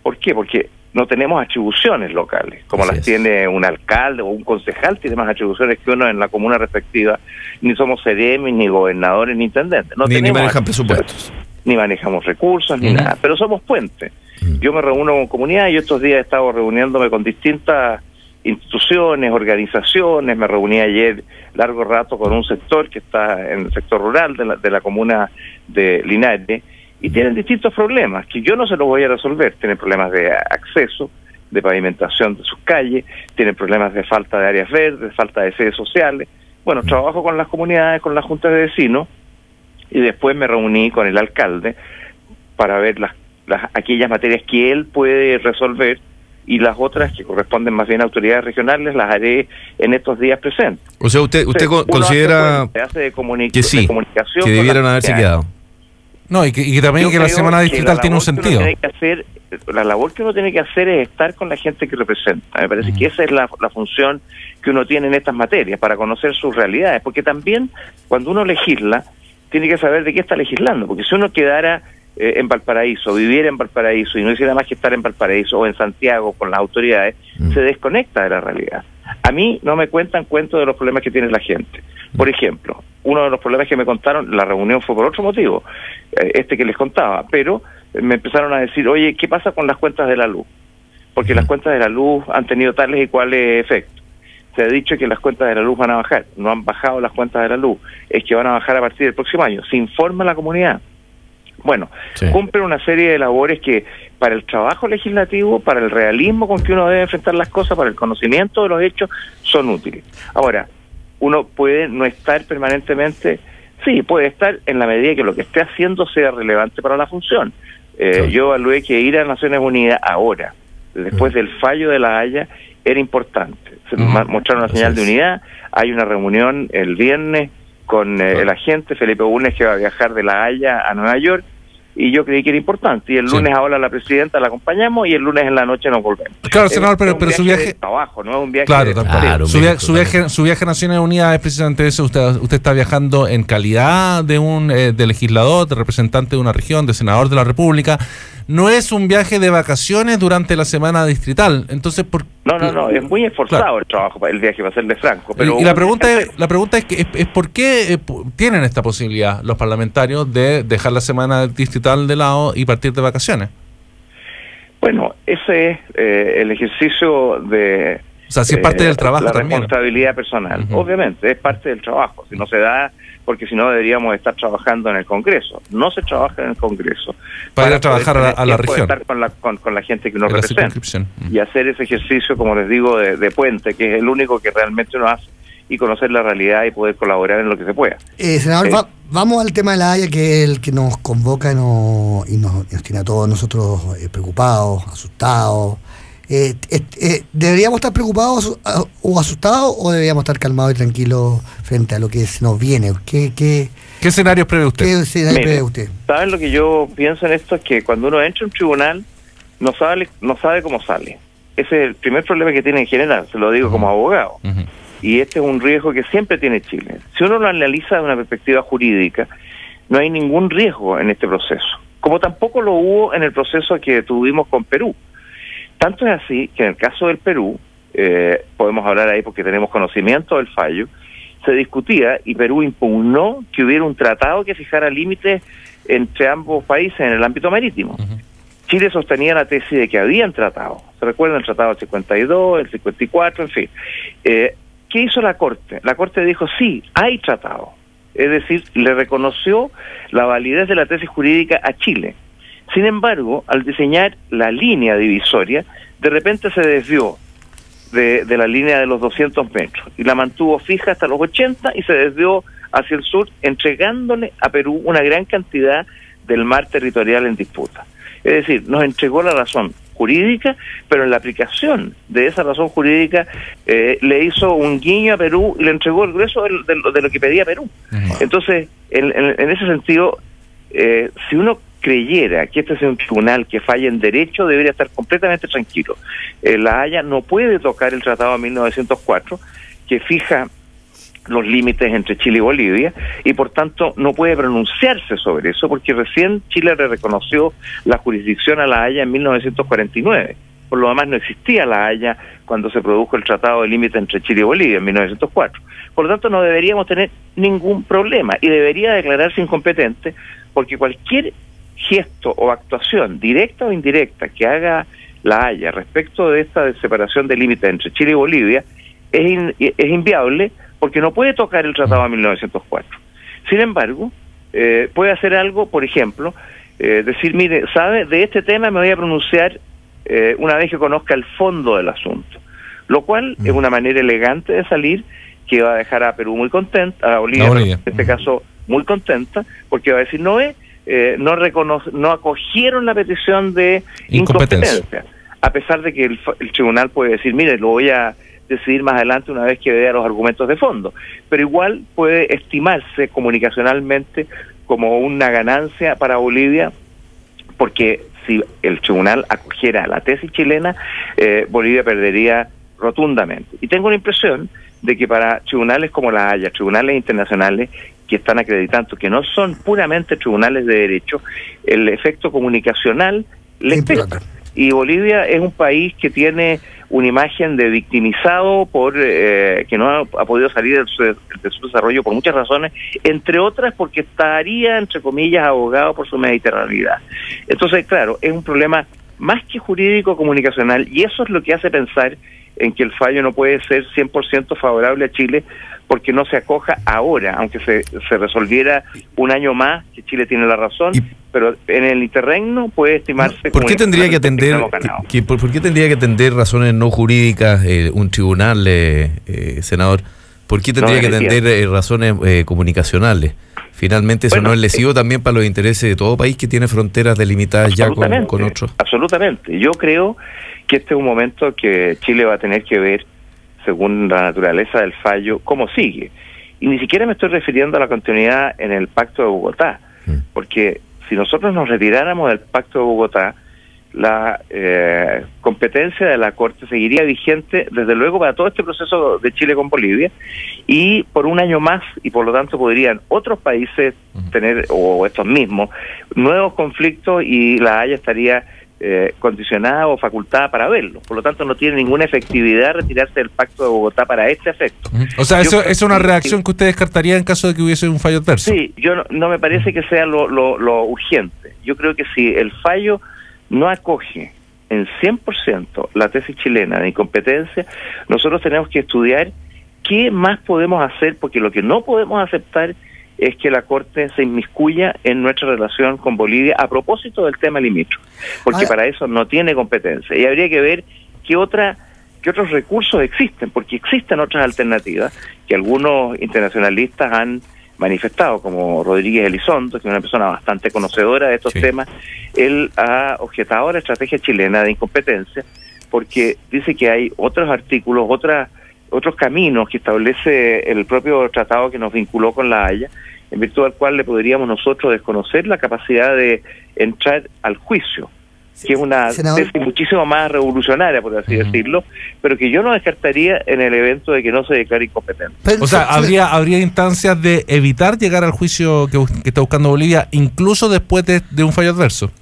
¿Por qué? Porque no tenemos atribuciones locales, como las tiene un alcalde o un concejal, tiene más atribuciones que uno en la comuna respectiva. Ni somos CDM, ni gobernadores, ni intendentes. Ni manejan presupuestos. ni manejamos recursos, ni nada, pero somos puentes. Yo me reúno con comunidades y estos días he estado reuniéndome con distintas instituciones, organizaciones. Me reuní ayer largo rato con un sector que está en el sector rural de la comuna de Linares, y tienen distintos problemas que yo no se los voy a resolver. Tienen problemas de acceso, de pavimentación de sus calles, tienen problemas de falta de áreas verdes, falta de sedes sociales. Bueno, trabajo con las comunidades, con las juntas de vecinos, y después me reuní con el alcalde para ver aquellas materias que él puede resolver, y las otras que corresponden más bien a autoridades regionales las haré en estos días presentes. O sea, usted considera que sí, que debieran haberse quedado. No, y que también que la semana distrital tiene un sentido. La labor que uno tiene que hacer es estar con la gente que representa. Me parece que esa es la función que uno tiene en estas materias, para conocer sus realidades, porque también cuando uno legisla tiene que saber de qué está legislando, porque si uno quedara en Valparaíso, viviera en Valparaíso y no hiciera más que estar en Valparaíso o en Santiago con las autoridades, se desconecta de la realidad. A mí no me cuentan cuentos de los problemas que tiene la gente. Por ejemplo, uno de los problemas que me contaron, la reunión fue por otro motivo, que les contaba, pero me empezaron a decir, oye, ¿qué pasa con las cuentas de la luz? Porque las cuentas de la luz han tenido tales y cuales efectos. Se ha dicho que las cuentas de la luz van a bajar, no han bajado las cuentas de la luz, es que van a bajar a partir del próximo año. Se informa a la comunidad. Bueno, cumplen una serie de labores que para el trabajo legislativo, para el realismo con que uno debe enfrentar las cosas, para el conocimiento de los hechos, son útiles. Ahora, uno puede no estar permanentemente, sí, puede estar en la medida que lo que esté haciendo sea relevante para la función. Yo evalué que ir a Naciones Unidas ahora, después del fallo de La Haya, era importante. Se mostraron una señal de unidad. Hay una reunión el viernes con el agente Felipe Bulnes, que va a viajar de La Haya a Nueva York, y yo creí que era importante, y el lunes habla la presidenta, la acompañamos, y el lunes en la noche nos volvemos. Claro, senador, pero su viaje de trabajo, no es un viaje su viaje a Naciones Unidas es precisamente eso. Usted está viajando en calidad de legislador, de representante de una región, de senador de la República. No es un viaje de vacaciones durante la semana distrital. Entonces, No, es muy esforzado el trabajo, el viaje, para serle franco. Pero y la pregunta es ¿por qué tienen esta posibilidad los parlamentarios de dejar la semana distrital de lado y partir de vacaciones? Bueno, ese es el ejercicio de... O sea, si es parte del trabajo la también. Responsabilidad personal, obviamente, es parte del trabajo. Si no se da, porque si no deberíamos estar trabajando en el Congreso. No se trabaja en el Congreso. Para ir a trabajar a la región. Estar con la gente que uno representa. Y hacer ese ejercicio, como les digo, de puente, que es el único que realmente uno hace, y conocer la realidad y poder colaborar en lo que se pueda. Senador, vamos al tema de La Haya, que es el que nos convoca y nos tiene a todos nosotros preocupados, asustados. ¿Deberíamos estar preocupados o asustados, o deberíamos estar calmados y tranquilos frente a lo que se nos viene? ¿Qué escenarios prevé usted? ¿Saben lo que yo pienso en esto? Es que cuando uno entra a un tribunal no sabe cómo sale. Ese es el primer problema que tiene en general, se lo digo como abogado. Y este es un riesgo que siempre tiene Chile. Si uno lo analiza de una perspectiva jurídica, no hay ningún riesgo en este proceso, como tampoco lo hubo en el proceso que tuvimos con Perú. Tanto es así que en el caso del Perú, podemos hablar ahí porque tenemos conocimiento del fallo, se discutía y Perú impugnó que hubiera un tratado que fijara límites entre ambos países en el ámbito marítimo. Chile sostenía la tesis de que habían tratado. ¿Se recuerdan el tratado del 52, el 54, en fin? ¿Qué hizo la Corte? La Corte dijo, sí, hay tratado. Es decir, le reconoció la validez de la tesis jurídica a Chile. Sin embargo, al diseñar la línea divisoria, de repente se desvió de la línea de los 200 metros y la mantuvo fija hasta los 80 y se desvió hacia el sur, entregándole a Perú una gran cantidad del mar territorial en disputa. Es decir, nos entregó la razón jurídica, pero en la aplicación de esa razón jurídica le hizo un guiño a Perú y le entregó el grueso de lo que pedía Perú. Entonces, en ese sentido, si uno creyera que este es un tribunal que falla en derecho, debería estar completamente tranquilo. La Haya no puede tocar el Tratado de 1904, que fija los límites entre Chile y Bolivia, y por tanto no puede pronunciarse sobre eso, porque recién Chile le reconoció la jurisdicción a La Haya en 1949. Por lo demás no existía La Haya cuando se produjo el Tratado de Límite entre Chile y Bolivia en 1904. Por lo tanto no deberíamos tener ningún problema y debería declararse incompetente, porque cualquier gesto o actuación directa o indirecta que haga La Haya respecto de esta separación de límites entre Chile y Bolivia es inviable, porque no puede tocar el Tratado de 1904. Sin embargo, puede hacer algo, por ejemplo, decir, mire, ¿sabe? De este tema me voy a pronunciar una vez que conozca el fondo del asunto, lo cual es una manera elegante de salir, que va a dejar a Perú muy contenta, a Bolivia, en este caso muy contenta, porque va a decir, no acogieron la petición de incompetencia, a pesar de que el tribunal puede decir, mire, lo voy a decidir más adelante una vez que vea los argumentos de fondo, pero igual puede estimarse comunicacionalmente como una ganancia para Bolivia, porque si el tribunal acogiera la tesis chilena, Bolivia perdería rotundamente. Y tengo la impresión de que para tribunales como La Haya, tribunales internacionales que están acreditando que no son puramente tribunales de derecho, el efecto comunicacional les pesa. Y Bolivia es un país que tiene una imagen de victimizado por que no ha podido salir de su desarrollo por muchas razones, entre otras porque estaría, entre comillas, abogado por su mediterraneidad. Entonces, claro, es un problema más que jurídico comunicacional, y eso es lo que hace pensar en que el fallo no puede ser 100% favorable a Chile, porque no se acoja ahora, aunque se resolviera un año más, que Chile tiene la razón, pero en el interregno puede estimarse... ¿Por qué tendría que atender ¿por qué tendría que atender razones no jurídicas un tribunal, senador? ¿Por qué tendría que atender razones comunicacionales? Finalmente eso no es lesivo también para los intereses de todo país que tiene fronteras delimitadas ya con otros. Absolutamente. Yo creo que este es un momento que Chile va a tener que ver, según la naturaleza del fallo, cómo sigue. Y ni siquiera me estoy refiriendo a la continuidad en el Pacto de Bogotá, porque si nosotros nos retiráramos del Pacto de Bogotá, la competencia de la Corte seguiría vigente, desde luego, para todo este proceso de Chile con Bolivia, y por un año más, y por lo tanto podrían otros países tener, o estos mismos, nuevos conflictos, y La Haya estaría condicionada o facultada para verlo. Por lo tanto, no tiene ninguna efectividad retirarse del Pacto de Bogotá para este efecto. O sea, eso es una reacción que usted descartaría en caso de que hubiese un fallo adverso. Sí, yo no me parece que sea lo urgente. Yo creo que si el fallo no acoge en 100% la tesis chilena de incompetencia, nosotros tenemos que estudiar qué más podemos hacer, porque lo que no podemos aceptar es que la Corte se inmiscuya en nuestra relación con Bolivia a propósito del tema limítrofe, porque para eso no tiene competencia. Y habría que ver qué otros recursos existen, porque existen otras alternativas que algunos internacionalistas han manifestado, como Rodríguez Elizondo, que es una persona bastante conocedora de estos temas. Él ha objetado la estrategia chilena de incompetencia porque dice que hay otros artículos, otros caminos que establece el propio tratado que nos vinculó con La Haya, en virtud del cual le podríamos nosotros desconocer la capacidad de entrar al juicio, que es una tesis muchísimo más revolucionaria, por así decirlo, pero que yo no descartaría en el evento de que no se declare incompetente. O sea, habría instancias de evitar llegar al juicio que está buscando Bolivia, incluso después de un fallo adverso.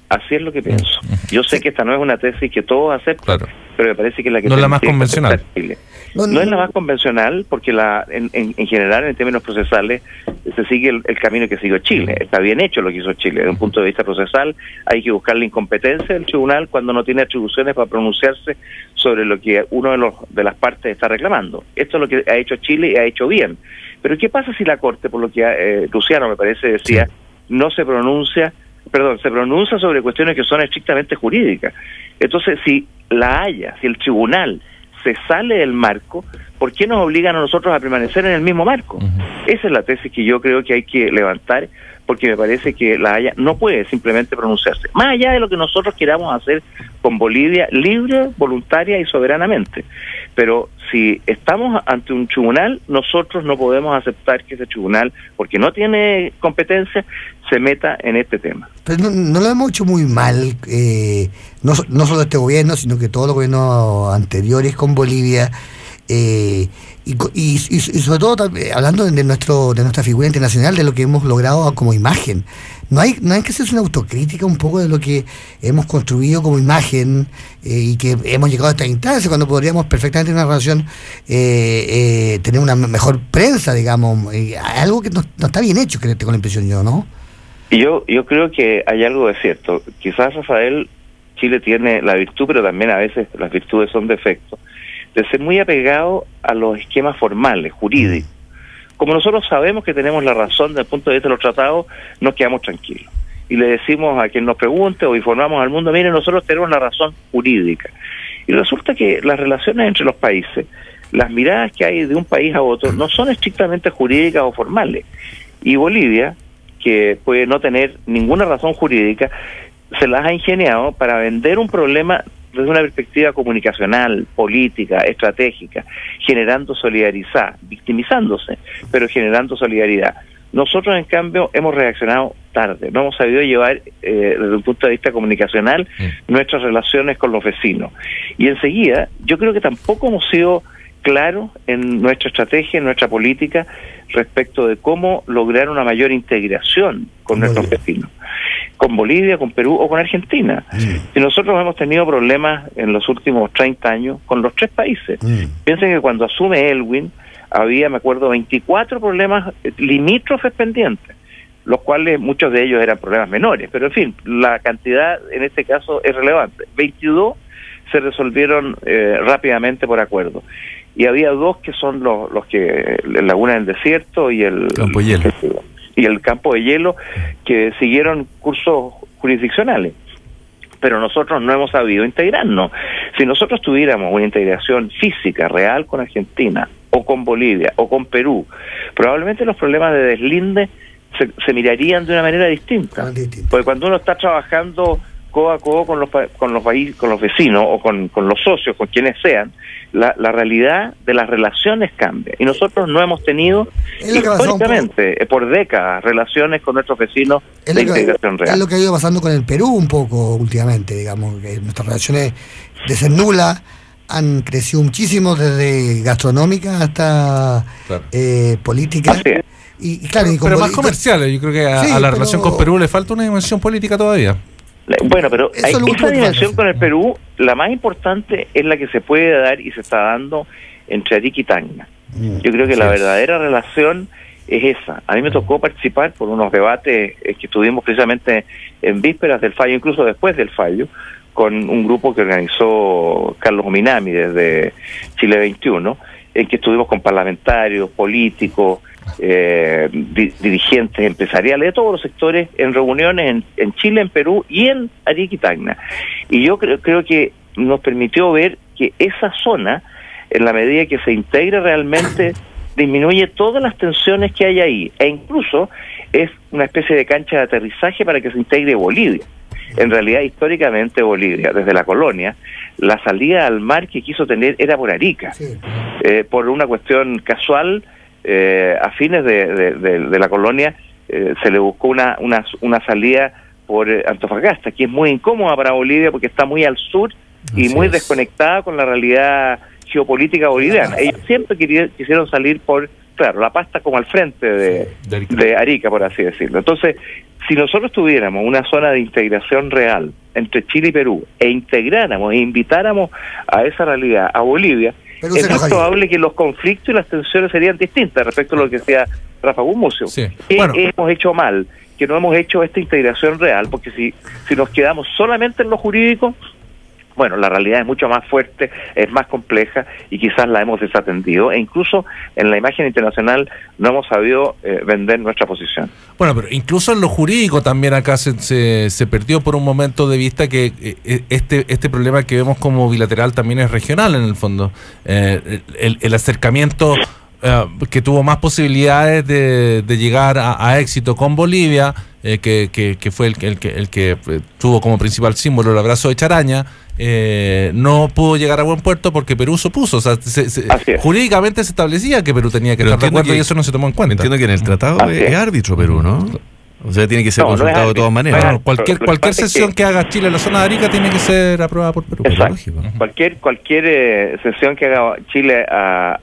Así es lo que pienso. Yo sé que esta no es una tesis que todos aceptan, pero me parece que es la que no es la más convencional. No es la más convencional, porque en general, en términos procesales, se sigue el camino que siguió Chile. Está bien hecho lo que hizo Chile. Desde un punto de vista procesal, hay que buscar la incompetencia del tribunal cuando no tiene atribuciones para pronunciarse sobre lo que uno de las partes está reclamando. Esto es lo que ha hecho Chile y ha hecho bien. Pero ¿qué pasa si la Corte, por lo que Luciano me parece decía, no se pronuncia, se pronuncia sobre cuestiones que son estrictamente jurídicas? Entonces, si el tribunal se sale del marco, ¿por qué nos obligan a nosotros a permanecer en el mismo marco? Esa es la tesis que yo creo que hay que levantar, porque me parece que La Haya no puede simplemente pronunciarse, más allá de lo que nosotros queramos hacer con Bolivia, libre, voluntaria y soberanamente. Pero si estamos ante un tribunal, nosotros no podemos aceptar que ese tribunal, porque no tiene competencia, se meta en este tema. Pero no lo hemos hecho muy mal, no solo este gobierno, sino que todos los gobiernos anteriores con Bolivia, y sobre todo hablando de nuestra figura internacional, de lo que hemos logrado como imagen. No hay que hacerse una autocrítica un poco de lo que hemos construido como imagen, y que hemos llegado a esta instancia cuando podríamos perfectamente en una relación tener una mejor prensa, digamos, algo que no está bien hecho, con la impresión yo, ¿no? Y yo creo que hay algo de cierto. Quizás, Rafael, Chile tiene la virtud, pero también a veces las virtudes son defectos, de ser muy apegado a los esquemas formales, jurídicos. Como nosotros sabemos que tenemos la razón desde el punto de vista de los tratados, nos quedamos tranquilos. Y le decimos a quien nos pregunte o informamos al mundo, miren, nosotros tenemos la razón jurídica. Y resulta que las relaciones entre los países, las miradas que hay de un país a otro, no son estrictamente jurídicas o formales. Y Bolivia, que puede no tener ninguna razón jurídica, se las ha ingeniado para vender un problema desde una perspectiva comunicacional, política, estratégica, generando solidaridad, victimizándose, pero generando solidaridad. Nosotros, en cambio, hemos reaccionado tarde, no hemos sabido llevar, desde un punto de vista comunicacional, nuestras relaciones con los vecinos. Y enseguida, yo creo que tampoco hemos sido claros en nuestra estrategia, en nuestra política, respecto de cómo lograr una mayor integración con nuestros vecinos, con Bolivia, con Perú o con Argentina. Y nosotros hemos tenido problemas en los últimos 30 años con los tres países. Piensen que cuando asume Elwin, había, me acuerdo, 24 problemas limítrofes pendientes, los cuales muchos de ellos eran problemas menores, pero en fin, la cantidad en este caso es relevante. 22 se resolvieron rápidamente por acuerdo. Y había dos que son los que, Laguna del Desierto y el Campo de Hielo. Y el Campo de Hielo, que siguieron cursos jurisdiccionales. Pero nosotros no hemos sabido integrarnos. Si nosotros tuviéramos una integración física, real con Argentina, o con Bolivia, o con Perú, probablemente los problemas de deslinde se mirarían de una manera distinta. Porque cuando uno está trabajando codo a codo con los vecinos o con los socios, con quienes sean, la realidad de las relaciones cambia. Y nosotros no hemos tenido históricamente, por décadas, relaciones con nuestros vecinos de integración real. Es lo que ha ido pasando con el Perú un poco últimamente, digamos, que nuestras relaciones de ser nulas han crecido muchísimo, desde gastronómicas hasta políticas. Y claro, pero más comerciales. Yo creo que a la relación con Perú le falta una dimensión política todavía. Bueno, pero esa dimensión con el Perú, la más importante es la que se puede dar y se está dando entre Arica y Tacna. Yo creo que la verdadera relación es esa. A mí me tocó participar por unos debates que estuvimos precisamente en vísperas del fallo, incluso después del fallo, con un grupo que organizó Carlos Minami desde Chile 21, en que estuvimos con parlamentarios, políticos, dirigentes empresariales de todos los sectores en reuniones en Chile, en Perú y en Arica y Tacna. Y yo creo que nos permitió ver que esa zona, en la medida que se integra realmente, disminuye todas las tensiones que hay ahí, e incluso es una especie de cancha de aterrizaje para que se integre Bolivia. En realidad, históricamente Bolivia, desde la colonia, la salida al mar que quiso tener era por Arica, por una cuestión casual. A fines de la colonia se le buscó una salida por Antofagasta, que es muy incómoda para Bolivia porque está muy al sur y muy desconectada con la realidad geopolítica boliviana. Ellos siempre quisieron salir por, claro, La Paz está como al frente de Arica, por así decirlo. Entonces, si nosotros tuviéramos una zona de integración real entre Chile y Perú, e integráramos e invitáramos a esa realidad a Bolivia, es muy probable que los conflictos y las tensiones serían distintas respecto a lo que decía Rafa Gumucio. Hemos hecho mal, que no hemos hecho esta integración real, porque si nos quedamos solamente en lo jurídico, bueno, la realidad es mucho más fuerte, es más compleja y quizás la hemos desatendido, e incluso en la imagen internacional no hemos sabido vender nuestra posición. Bueno, pero incluso en lo jurídico también acá se perdió por un momento de vista que este problema que vemos como bilateral también es regional en el fondo. El acercamiento que tuvo más posibilidades de llegar a éxito con Bolivia, que fue el que tuvo como principal símbolo el abrazo de Charaña, no pudo llegar a buen puerto porque Perú se opuso. O sea, jurídicamente se establecía que Perú tenía que estar de acuerdo y eso no se tomó en cuenta. Entiendo que en el tratado es árbitro Perú, ¿no? O sea, tiene que ser consultado de todas maneras. Bueno, cualquier sesión que haga Chile en la zona de Arica tiene que ser aprobada por Perú. Cualquier sesión que haga Chile a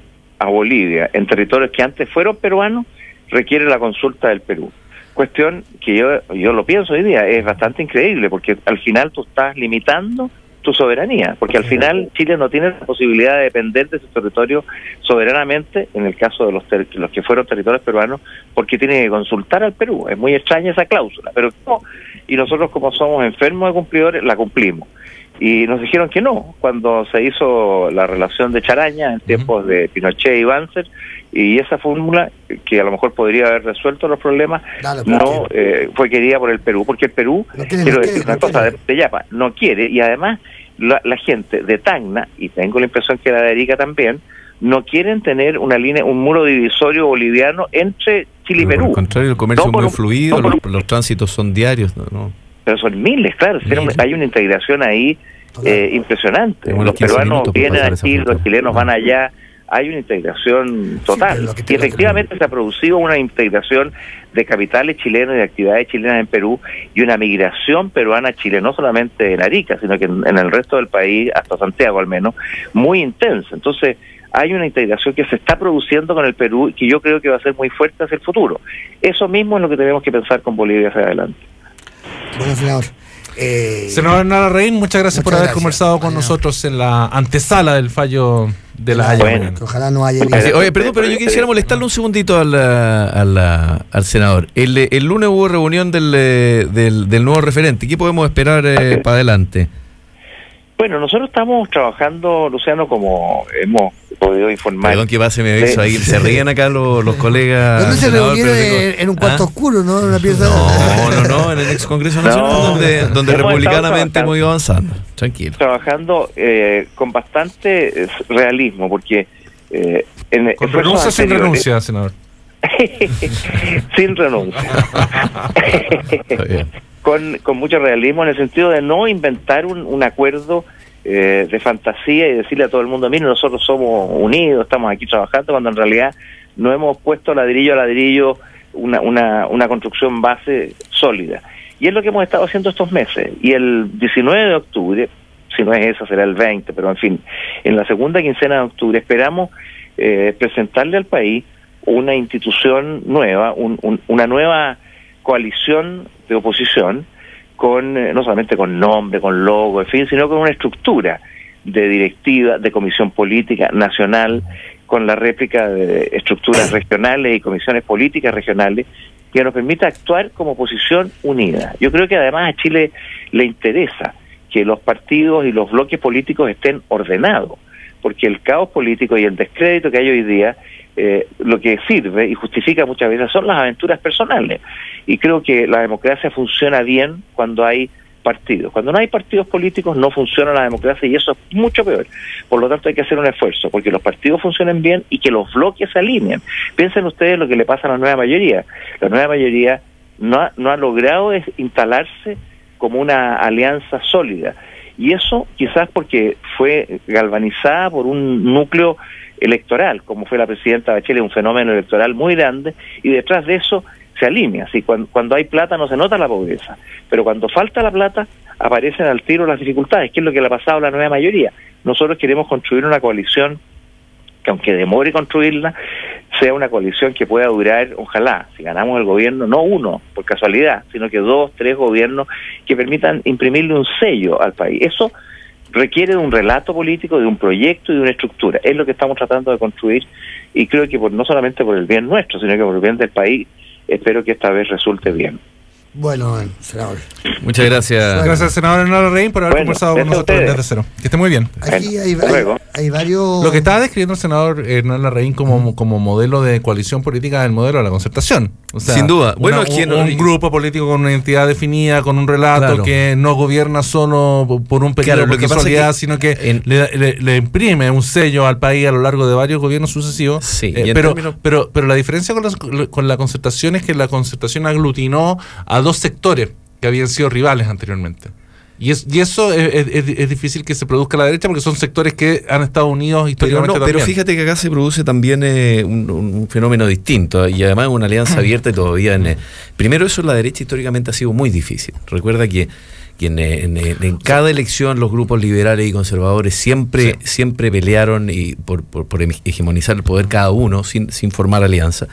Bolivia en territorios que antes fueron peruanos requiere la consulta del Perú. Cuestión que yo lo pienso hoy día, es bastante increíble, porque al final tú estás limitando tu soberanía, porque al final Chile no tiene la posibilidad de depender de su territorio soberanamente, en el caso de los que fueron territorios peruanos, porque tiene que consultar al Perú. Es muy extraña esa cláusula, pero no, y nosotros, como somos enfermos de cumplidores, la cumplimos. Y nos dijeron que no, cuando se hizo la relación de Charaña en tiempos de Pinochet y Banzer, y esa fórmula, que a lo mejor podría haber resuelto los problemas, no fue querida por el Perú, porque el Perú, quiero decir una cosa de Yapa, no quiere, y además la gente de Tacna, y tengo la impresión que la de Arica también, no quieren tener una línea, un muro divisorio boliviano entre Chile y Perú. Al contrario, el comercio es muy fluido, los tránsitos son diarios, ¿no? Pero son miles, claro, hay una integración ahí impresionante. Los peruanos vienen aquí, los chilenos van allá, hay una integración total. Y efectivamente se ha producido una integración de capitales chilenos y de actividades chilenas en Perú, y una migración peruana a Chile, no solamente en Arica, sino que en el resto del país, hasta Santiago al menos, muy intensa. Entonces, hay una integración que se está produciendo con el Perú y que yo creo que va a ser muy fuerte hacia el futuro. Eso mismo es lo que tenemos que pensar con Bolivia hacia adelante. Bueno, senador. Senador Hernán Larraín, muchas gracias por haber conversado con nosotros en la antesala del fallo de la Haya. Bueno, ojalá no haya. Oye, perdón, pero yo quisiera molestarle un segundito al senador. El lunes hubo reunión del nuevo referente. ¿Qué podemos esperar para adelante? Bueno, nosotros estamos trabajando, Luciano, como hemos podido informar. Perdón que pase mi aviso ahí. Se ríen acá los colegas. ¿Dónde se reunieron? En un cuarto oscuro, ¿no? En una pieza. No, en el ex Congreso Nacional, donde republicanamente hemos ido avanzando. Tranquilo. Trabajando con bastante realismo, porque con renuncia sin renuncia, senador. Sin renuncia. Con mucho realismo, en el sentido de no inventar un acuerdo de fantasía y decirle a todo el mundo, mire, nosotros somos unidos, estamos aquí trabajando, cuando en realidad no hemos puesto ladrillo a ladrillo una construcción base sólida. Y es lo que hemos estado haciendo estos meses. Y el 19 de octubre, si no es eso, será el 20, pero en fin, en la segunda quincena de octubre esperamos presentarle al país una institución nueva, una nueva coalición de oposición, con no solamente con nombre, con logo, en fin, sino con una estructura de directiva, de comisión política nacional, con la réplica de estructuras regionales y comisiones políticas regionales, que nos permita actuar como oposición unida. Yo creo que además a Chile le interesa que los partidos y los bloques políticos estén ordenados, porque el caos político y el descrédito que hay hoy día, lo que sirve y justifica muchas veces son las aventuras personales. Y creo que la democracia funciona bien cuando hay partidos. Cuando no hay partidos políticos no funciona la democracia, y eso es mucho peor. Por lo tanto hay que hacer un esfuerzo porque los partidos funcionen bien y que los bloques se alineen. Piensen ustedes lo que le pasa a la nueva mayoría. La nueva mayoría no ha logrado instalarse como una alianza sólida, y eso quizás porque fue galvanizada por un núcleo electoral, como fue la presidenta Bachelet, un fenómeno electoral muy grande, y detrás de eso se alinea. Así, cuando hay plata no se nota la pobreza, pero cuando falta la plata aparecen al tiro las dificultades, que es lo que le ha pasado a la nueva mayoría. Nosotros queremos construir una coalición que, aunque demore construirla, sea una coalición que pueda durar, ojalá, si ganamos el gobierno, no uno por casualidad, sino que 2, 3 gobiernos que permitan imprimirle un sello al país. Eso requiere de un relato político, de un proyecto y de una estructura. Es lo que estamos tratando de construir, y creo que no solamente por el bien nuestro, sino que por el bien del país, espero que esta vez resulte bien. Bueno, senador. Muchas gracias. Gracias, senador Hernán Larraín, por haber conversado con nosotros desde cero. Que esté muy bien. Aquí hay varios... Lo que estaba describiendo el senador Hernán Larraín como modelo de coalición política es el modelo de la concertación. O sea, sin duda. Bueno, un grupo político con una identidad definida, con un relato, claro, que no gobierna solo por un periodo de casualidad, sino que le imprime un sello al país a lo largo de varios gobiernos sucesivos. Sí, pero la diferencia con la concertación es que la concertación aglutinó a dos sectores que habían sido rivales anteriormente. Y eso es difícil que se produzca a la derecha, porque son sectores que han estado unidos históricamente. Pero fíjate que acá se produce también un fenómeno distinto, y además una alianza abierta, y todavía primero, eso en la derecha históricamente ha sido muy difícil. Recuerda que en cada elección los grupos liberales y conservadores siempre pelearon por hegemonizar el poder cada uno sin formar alianza.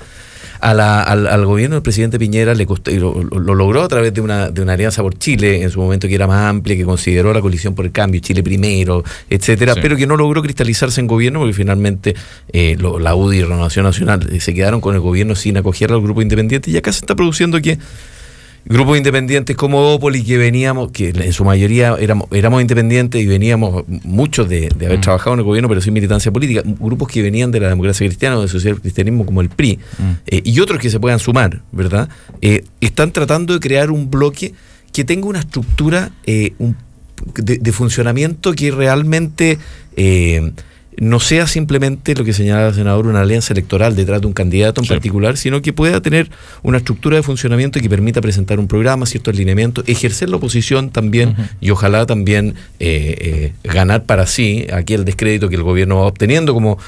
Al gobierno del presidente Piñera le costó, y lo logró a través de una alianza por Chile, en su momento que era más amplia, que consideró la coalición por el cambio, Chile primero, etcétera, pero que no logró cristalizarse en gobierno porque finalmente la UDI y Renovación Nacional se quedaron con el gobierno sin acoger al grupo independiente, y acá se está produciendo que grupos independientes como Opoli, que veníamos, que en su mayoría éramos independientes y veníamos muchos de haber trabajado en el gobierno, pero sin militancia política, grupos que venían de la democracia cristiana o del social cristianismo como el PRI, y otros que se puedan sumar, ¿verdad? Están tratando de crear un bloque que tenga una estructura de funcionamiento que realmente no sea simplemente lo que señalaba el senador, una alianza electoral detrás de un candidato en particular, sino que pueda tener una estructura de funcionamiento que permita presentar un programa, ciertos lineamientos, ejercer la oposición también, y ojalá también ganar para sí aquel descrédito que el gobierno va obteniendo como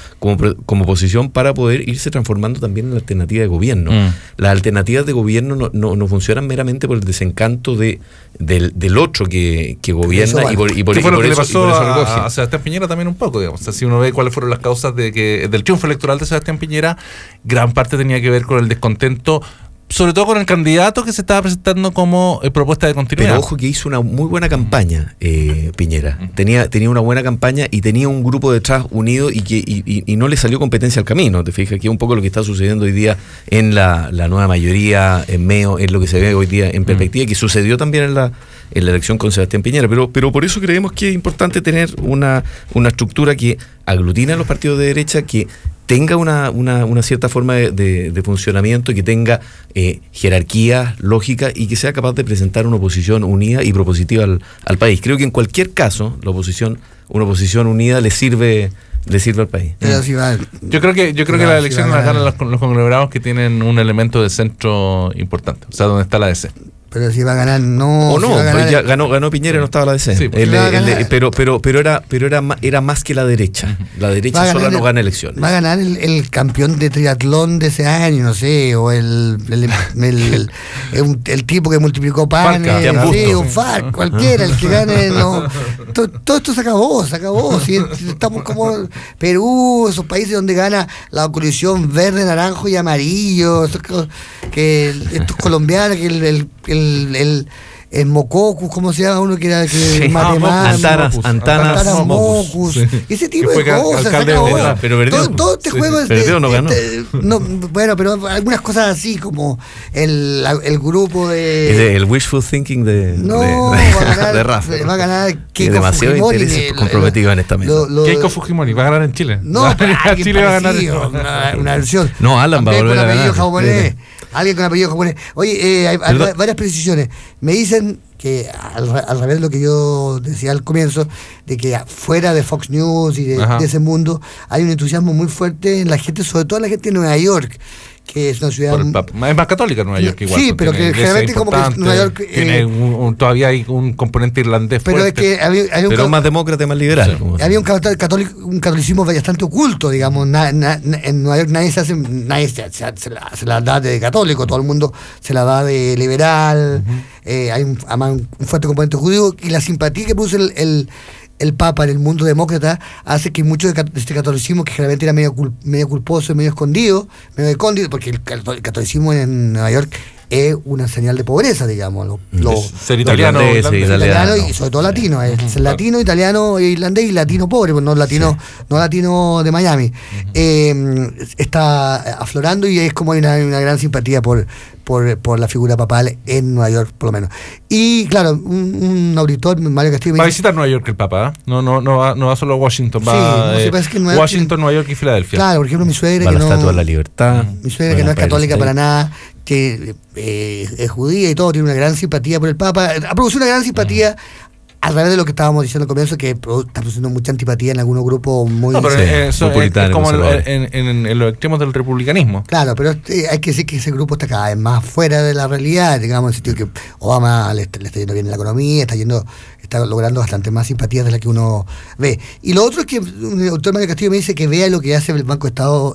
oposición, para poder irse transformando también en la alternativa de gobierno. Las alternativas de gobierno no funcionan meramente por el desencanto del otro que gobierna, y por eso le pasó recoge. a Sebastián Piñera también un poco, digamos. O sea, si uno ve cuáles fueron las causas del triunfo electoral de Sebastián Piñera, gran parte tenía que ver con el descontento, sobre todo con el candidato que se estaba presentando como propuesta de continuidad. Pero ojo que hizo una muy buena campaña, Piñera. Tenía una buena campaña y tenía un grupo detrás unido, y no le salió competencia al camino. Te fijas que es un poco lo que está sucediendo hoy día en la nueva mayoría, en MEO, es lo que se ve hoy día en perspectiva, que sucedió también en la elección con Sebastián Piñera. Pero por eso creemos que es importante tener una estructura que aglutine a los partidos de derecha, que tenga una cierta forma de funcionamiento, que tenga jerarquía, lógica, y que sea capaz de presentar una oposición unida y propositiva al país. Creo que en cualquier caso una oposición unida le sirve al país. Yo creo que la elección la ganan los conglomerados que tienen un elemento de centro importante, o sea, donde está la DC. Pero si va a ganar, no. O no, si va a ganar, ya ganó Piñera y no estaba la DC. Sí, pero era más que la derecha. La derecha sola no gana elecciones. Va a ganar el campeón de triatlón de ese año, no sé, o el tipo que multiplicó panes, o Farc, cualquiera, el que gane. No. Todo esto se acabó. Si estamos como Perú, esos países donde gana la coalición verde, naranjo y amarillo, estos colombianos, que el Mococus, ¿cómo se llama uno que era Antanas Mocus? Sí. Ese tipo de cosas. Pero perdió. Todo este juego perdió, no ganó. Bueno, pero algunas cosas así, como el grupo de. El wishful thinking de Rafa. Va a ganar Keiko demasiado Fujimori. Intereses comprometidos en esta mesa. Keiko Fujimori va a ganar en Chile. No, Chile va a ganar una versión. No, Alan va a volver a ganar. Alguien con apellido japonés. Oye, hay varias precisiones. Me dicen que al revés de lo que yo decía al comienzo, de que fuera de Fox News y de ese mundo hay un entusiasmo muy fuerte en la gente, sobre todo la gente de Nueva York, que es una ciudad... Es más católica Nueva York igual. Sí, pero que generalmente como que Nueva York... todavía hay un componente irlandés pero fuerte. Es que había pero más demócrata y más liberal. Sí. Había un catolicismo bastante oculto, digamos. En Nueva York nadie se la da de católico, todo el mundo se la da de liberal. Hay un fuerte componente judío, y la simpatía que puso el Papa en el mundo demócrata hace que mucho de este catolicismo, que generalmente era medio culposo, medio escondido, porque el catolicismo en Nueva York es una señal de pobreza, digamos. Ser italiano, italiano y sobre todo latino. Es latino, italiano, irlandés y latino pobre, no latino de Miami. Está aflorando, y es como hay una gran simpatía por la figura papal en Nueva York, por lo menos. Y claro, un auditor, Mario Castillo, va a visitar Nueva York el Papa, ¿eh? No va solo a Washington, va a Washington, Nueva York y Filadelfia. Claro, por ejemplo, mi suegra, va a la Estatua de la Libertad. Mi suegra, que no es católica para nada, que es judía y todo, tiene una gran simpatía por el Papa, ha producido una gran simpatía. A través de lo que estábamos diciendo al comienzo, que está produciendo mucha antipatía en algunos grupos muy... No, pero eso es como en los extremos del republicanismo. Claro, pero hay que decir que ese grupo está cada vez más fuera de la realidad, digamos, en el sentido que Obama le está yendo bien en la economía, está logrando bastante más simpatías de las que uno ve. Y lo otro es que un autor, Mario Castillo, me dice que vea lo que hace el Banco Estado,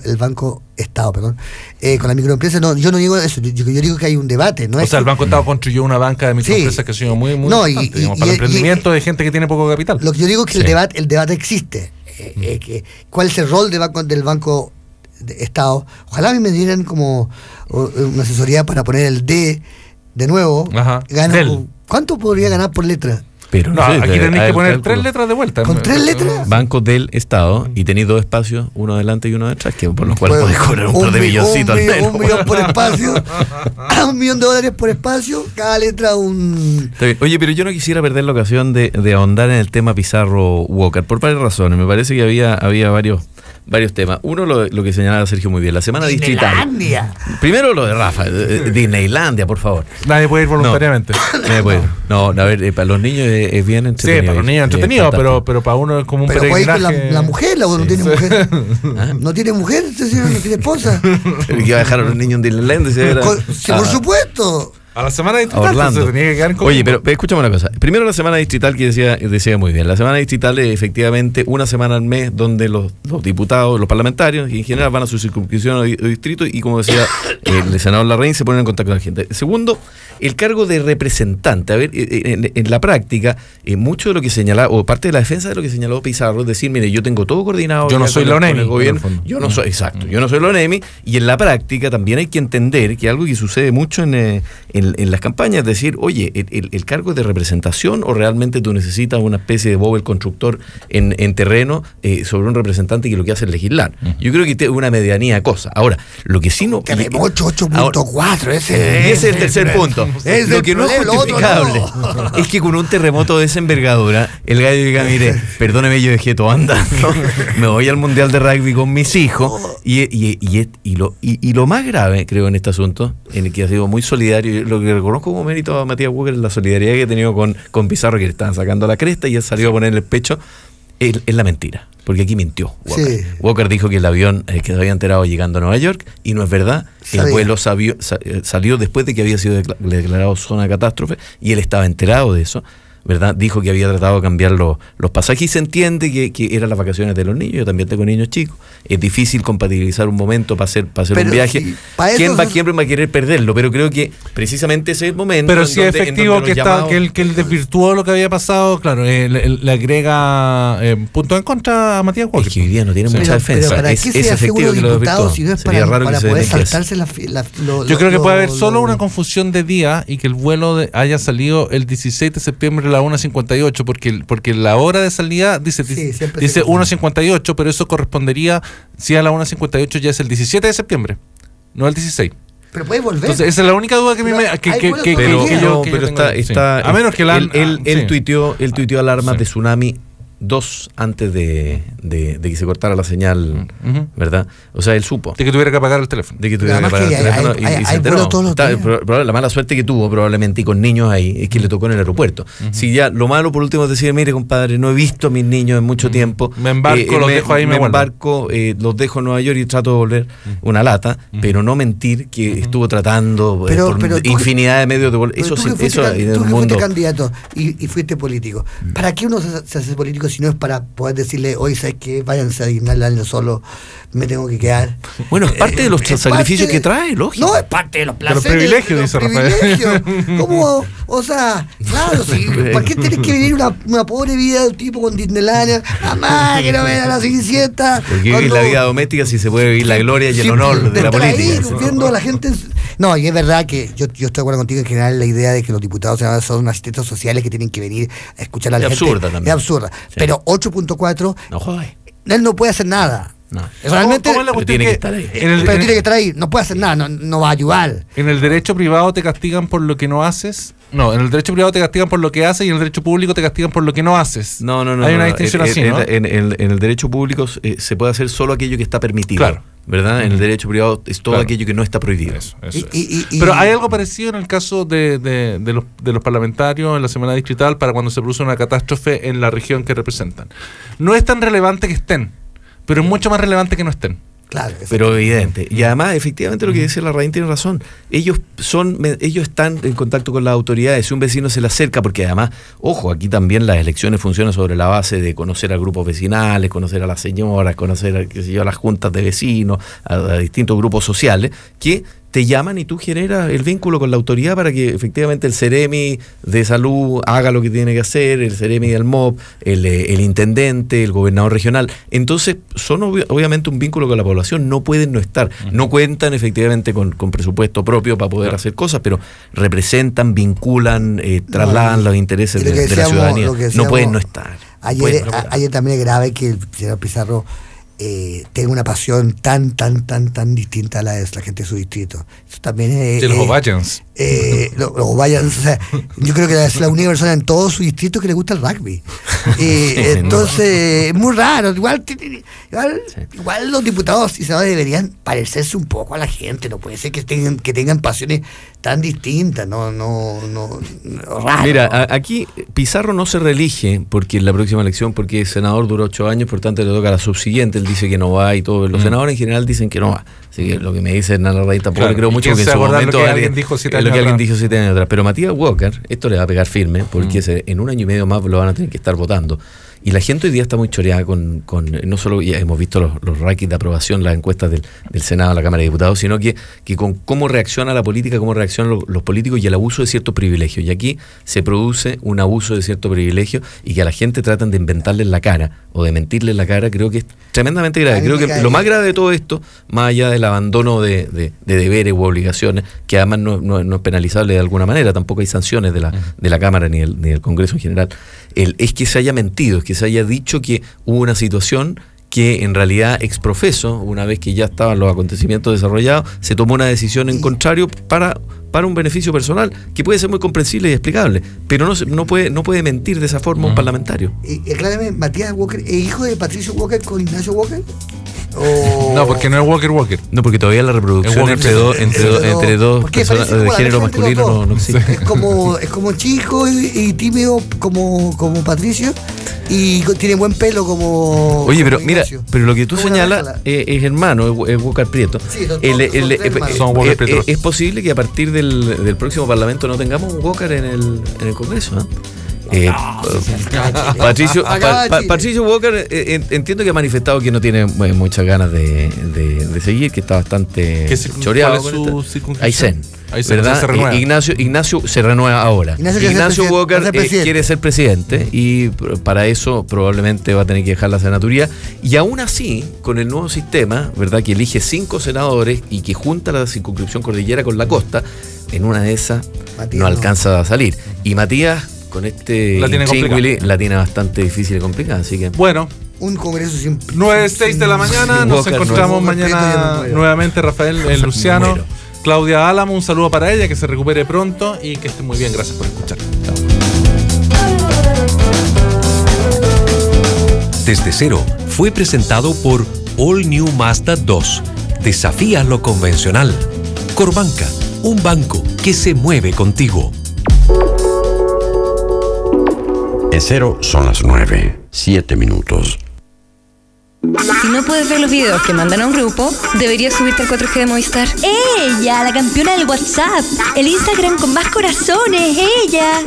con la microempresa. No, yo no digo eso, yo digo que hay un debate. ¿No? O sea, el Banco Estado construyó una banca de microempresas que ha sido muy importante, para el emprendimiento de gente que tiene poco capital. Lo que yo digo es que el debate existe. ¿Cuál es el rol del Banco Estado. Ojalá a mí me dieran como una asesoría para poner el D de nuevo. Ajá. ¿Cuánto podría ganar por letra? Pero no, aquí tenéis que poner 3 letras de vuelta. ¿Con 3 letras? Banco del Estado, y tenéis 2 espacios, uno adelante y uno detrás, que por los cuales podéis cobrar un par de milloncitos al menos. $1 millón por espacio, $1 millón por espacio, cada letra un... Está bien. Oye, pero yo no quisiera perder la ocasión de ahondar en el tema Pizarro-Walker, por varias razones. Me parece que había varios temas. Uno, lo que señalaba Sergio muy bien, la semana distrital. Primero lo de Rafa, Disneylandia, por favor. Nadie puede ir voluntariamente. Nadie puede ir. No, a ver, para los niños es bien entretenido. Sí, para los niños es entretenido, pero para uno es como un peregrinaje. La mujer, la no tiene mujer. ¿No tiene mujer? ¿No tiene esposa? Pero que iba a dejar a los niños en Disneylandia. Por supuesto. A la semana distrital Orlando. Se tenía que quedar con... Oye, pero escúchame una cosa. Primero la semana distrital, que decía muy bien. La semana distrital es efectivamente una semana al mes donde los diputados, los parlamentarios, y en general van a su circunscripción o distrito, y como decía el senador Larraín, se ponen en contacto con la gente. Segundo, el cargo de representante. A ver, en la práctica, mucho de lo que señalaba, o parte de la defensa de lo que señaló Pizarro, es decir, mire, yo tengo todo coordinado. Yo no soy la ONEMI. Yo no soy, exacto, yo no soy la ONEMI, y en la práctica también hay que entender que algo que sucede mucho en las campañas, es decir, oye, el cargo de representación, o realmente tú necesitas una especie de Bob el constructor en terreno sobre un representante que lo que hace es legislar. Yo creo que es una medianía cosa. Ahora, lo que sí no... 8.4, ese es el tercer punto. Lo que no es justificable es que con un terremoto de esa envergadura, el gallo diga, mire, perdóneme, yo dejé todo andando, me voy al Mundial de Rugby con mis hijos, y lo más grave, creo, en este asunto, en el que ha sido muy solidario, lo que reconozco como mérito a Matías Walker, la solidaridad que ha tenido con Pizarro, que le estaban sacando la cresta y él salió a ponerle el pecho, es la mentira, porque aquí mintió Walker. Sí. Walker dijo que el avión que se había enterado llegando a Nueva York, y no es verdad. El vuelo salió después de que había sido declarado zona de catástrofe, y él estaba enterado de eso, ¿verdad? Dijo que había tratado de cambiar los pasajes, y se entiende que eran las vacaciones de los niños. Yo también tengo niños chicos. Es difícil compatibilizar un momento para hacer un viaje. Sí, ¿Quién va a querer perderlo? Pero creo que precisamente ese es el momento. Pero sí es efectivo que él desvirtuó lo que había pasado. Claro, le agrega puntos en contra a Matías Walker. Es que hoy día no tiene mucha defensa. Pero ¿para qué se hace uno diputado si no es para poder saltarse Yo creo que puede haber solo una confusión de día, y que el vuelo haya salido el 16 de septiembre a la 1:58, porque la hora de salida dice 1:58, pero eso correspondería, si a la 1:58 ya es el 17 de septiembre, no el 16. Pero puede volver. Entonces, esa es la única duda que está a menos que él tuiteó alarmas de tsunami 2 antes de que se cortara la señal, ¿verdad? O sea, él supo. De que tuviera que apagar el teléfono. Y se enteró. La mala suerte que tuvo probablemente, y con niños ahí, es que le tocó en el aeropuerto. Si ya lo malo por último es decir, mire, compadre, no he visto a mis niños en mucho tiempo. Me embarco, los dejo ahí, los dejo en Nueva York y trato de volver una lata, pero no mentir que estuvo tratando por infinidad de medios de volver. Eso en el mundo. Fuiste candidato y fuiste político. ¿Para qué uno se hace político si no es para poder decirle, hoy sabes que váyanse a Disneylandia solo, me tengo que quedar? Bueno, es parte de los sacrificios que trae, lógico. No, es parte de los placeres. Los privilegios, dice Rafael. ¿Cómo? O sea, claro, ¿para qué tenés que vivir una pobre vida de un tipo con Disneylandia? Mamá, que no me da la Cenicienta. Porque vivir la vida doméstica si se puede vivir la gloria y el honor de la política. Viendo a la gente. No, y es verdad que yo estoy de acuerdo contigo en general, la idea de que los diputados son asistentes sociales que tienen que venir a escuchar a la gente. Absurda también. Es absurda. Sí. Pero 8.4, no jodas. Él no puede hacer nada. No. Realmente tiene que estar ahí. Pero tiene que estar ahí, no puede hacer nada, no va a ayudar. En el derecho privado te castigan por lo que no haces. No, en el derecho privado te castigan por lo que haces, y en el derecho público te castigan por lo que no haces. No. Hay una distinción así, ¿no? En el derecho público se puede hacer solo aquello que está permitido. Claro. ¿Verdad? En el derecho privado es todo aquello que no está prohibido. Eso. Pero hay algo parecido en el caso de los parlamentarios en la semana distrital, para cuando se produce una catástrofe en la región que representan. No es tan relevante que estén, pero es mucho más relevante que no estén. Claro, pero evidente. Y además, efectivamente, lo que dice Larraín tiene razón. Ellos están en contacto con las autoridades. Si un vecino se le acerca, porque además, ojo, aquí también las elecciones funcionan sobre la base de conocer a grupos vecinales, conocer a las señoras, conocer a las juntas de vecinos, a distintos grupos sociales, que te llaman y tú generas el vínculo con la autoridad para que efectivamente el Ceremi de Salud haga lo que tiene que hacer, el Ceremi del MOP, el intendente, el gobernador regional. Entonces son obviamente un vínculo con la población, no pueden no estar, no cuentan efectivamente con presupuesto propio para poder hacer cosas, pero representan, vinculan, trasladan los intereses de la ciudadanía, no pueden no estar. Ayer también es grave que el señor Pizarro tenga una pasión tan distinta a la de la gente de su distrito. Eso también es... De los Ovallans. Los Ovallans, o sea, yo creo que es la única persona en todo su distrito que le gusta el rugby. Entonces, es muy raro. Igual los diputados y senadores deberían parecerse un poco a la gente. No puede ser que tengan pasiones tan distintas. No, raro. Mira, aquí Pizarro no se reelige porque en la próxima elección, porque el senador duró 8 años, por tanto le toca la subsiguiente. Él dice que no va y todo. Los senadores en general dicen que no va. Así que lo que me dice Hernán Larraín tampoco le creo mucho, porque en su momento alguien dijo 7 años atrás. Pero Matías Walker, esto le va a pegar firme, porque en 1 año y medio más lo van a tener que estar votando. Y la gente hoy día está muy choreada con no solo, ya hemos visto los rankings de aprobación, las encuestas del Senado, la Cámara de Diputados, sino que con cómo reacciona la política, cómo reaccionan los políticos y el abuso de ciertos privilegios. Y aquí se produce un abuso de ciertos privilegios y que a la gente tratan de inventarle en la cara o de mentirle en la cara. Creo que es tremendamente grave. Creo que lo más grave de todo esto, más allá del abandono de deberes u obligaciones, que además no es penalizable de alguna manera, tampoco hay sanciones de la Cámara ni del Congreso en general, es que se haya mentido, es que se haya dicho que hubo una situación que en realidad exprofeso, una vez que ya estaban los acontecimientos desarrollados, se tomó una decisión en contrario para un beneficio personal, que puede ser muy comprensible y explicable, pero no puede mentir de esa forma un parlamentario. Claramente, Matías Walker, ¿es hijo de Patricio Walker con Ignacio Walker? No, porque no es Walker. No, porque todavía la reproducción entre dos personas de género masculino no existe. Es como chico y tímido como Patricio, y tiene buen pelo como... Oye, pero como mira, Ignacio. pero lo que tú señalas es hermano, es Walker Prieto. Sí, son Walker Prieto. Es posible que a partir del próximo Parlamento no tengamos un Walker en el Congreso, Patricio Walker entiendo que ha manifestado que no tiene muchas ganas de seguir, que está bastante choreado. Aysén, ¿verdad? Ignacio se renueva ahora. Ignacio Walker quiere ser presidente y para eso probablemente va a tener que dejar la senaturía, y aún así con el nuevo sistema, ¿verdad?, que elige 5 senadores y que junta la circunscripción cordillera con la costa, en una de esas Matías no alcanza a salir, y Matías con este la tiene bastante difícil y complicada, así que... Bueno, un congreso sin 9:06 de la mañana, nos encontramos mañana nuevamente, Rafael Luciano, Claudia Álamo, un saludo para ella, que se recupere pronto y que esté muy bien, gracias por escuchar. Chao. Desde Cero fue presentado por All New Mazda 2. Desafía lo convencional. Corbanca, un banco que se mueve contigo. En Cero son las 9:07. Si no puedes ver los videos que mandan a un grupo, deberías subirte al 4G de Movistar. ¡Ella, la campeona del WhatsApp! El Instagram con más corazones, ella.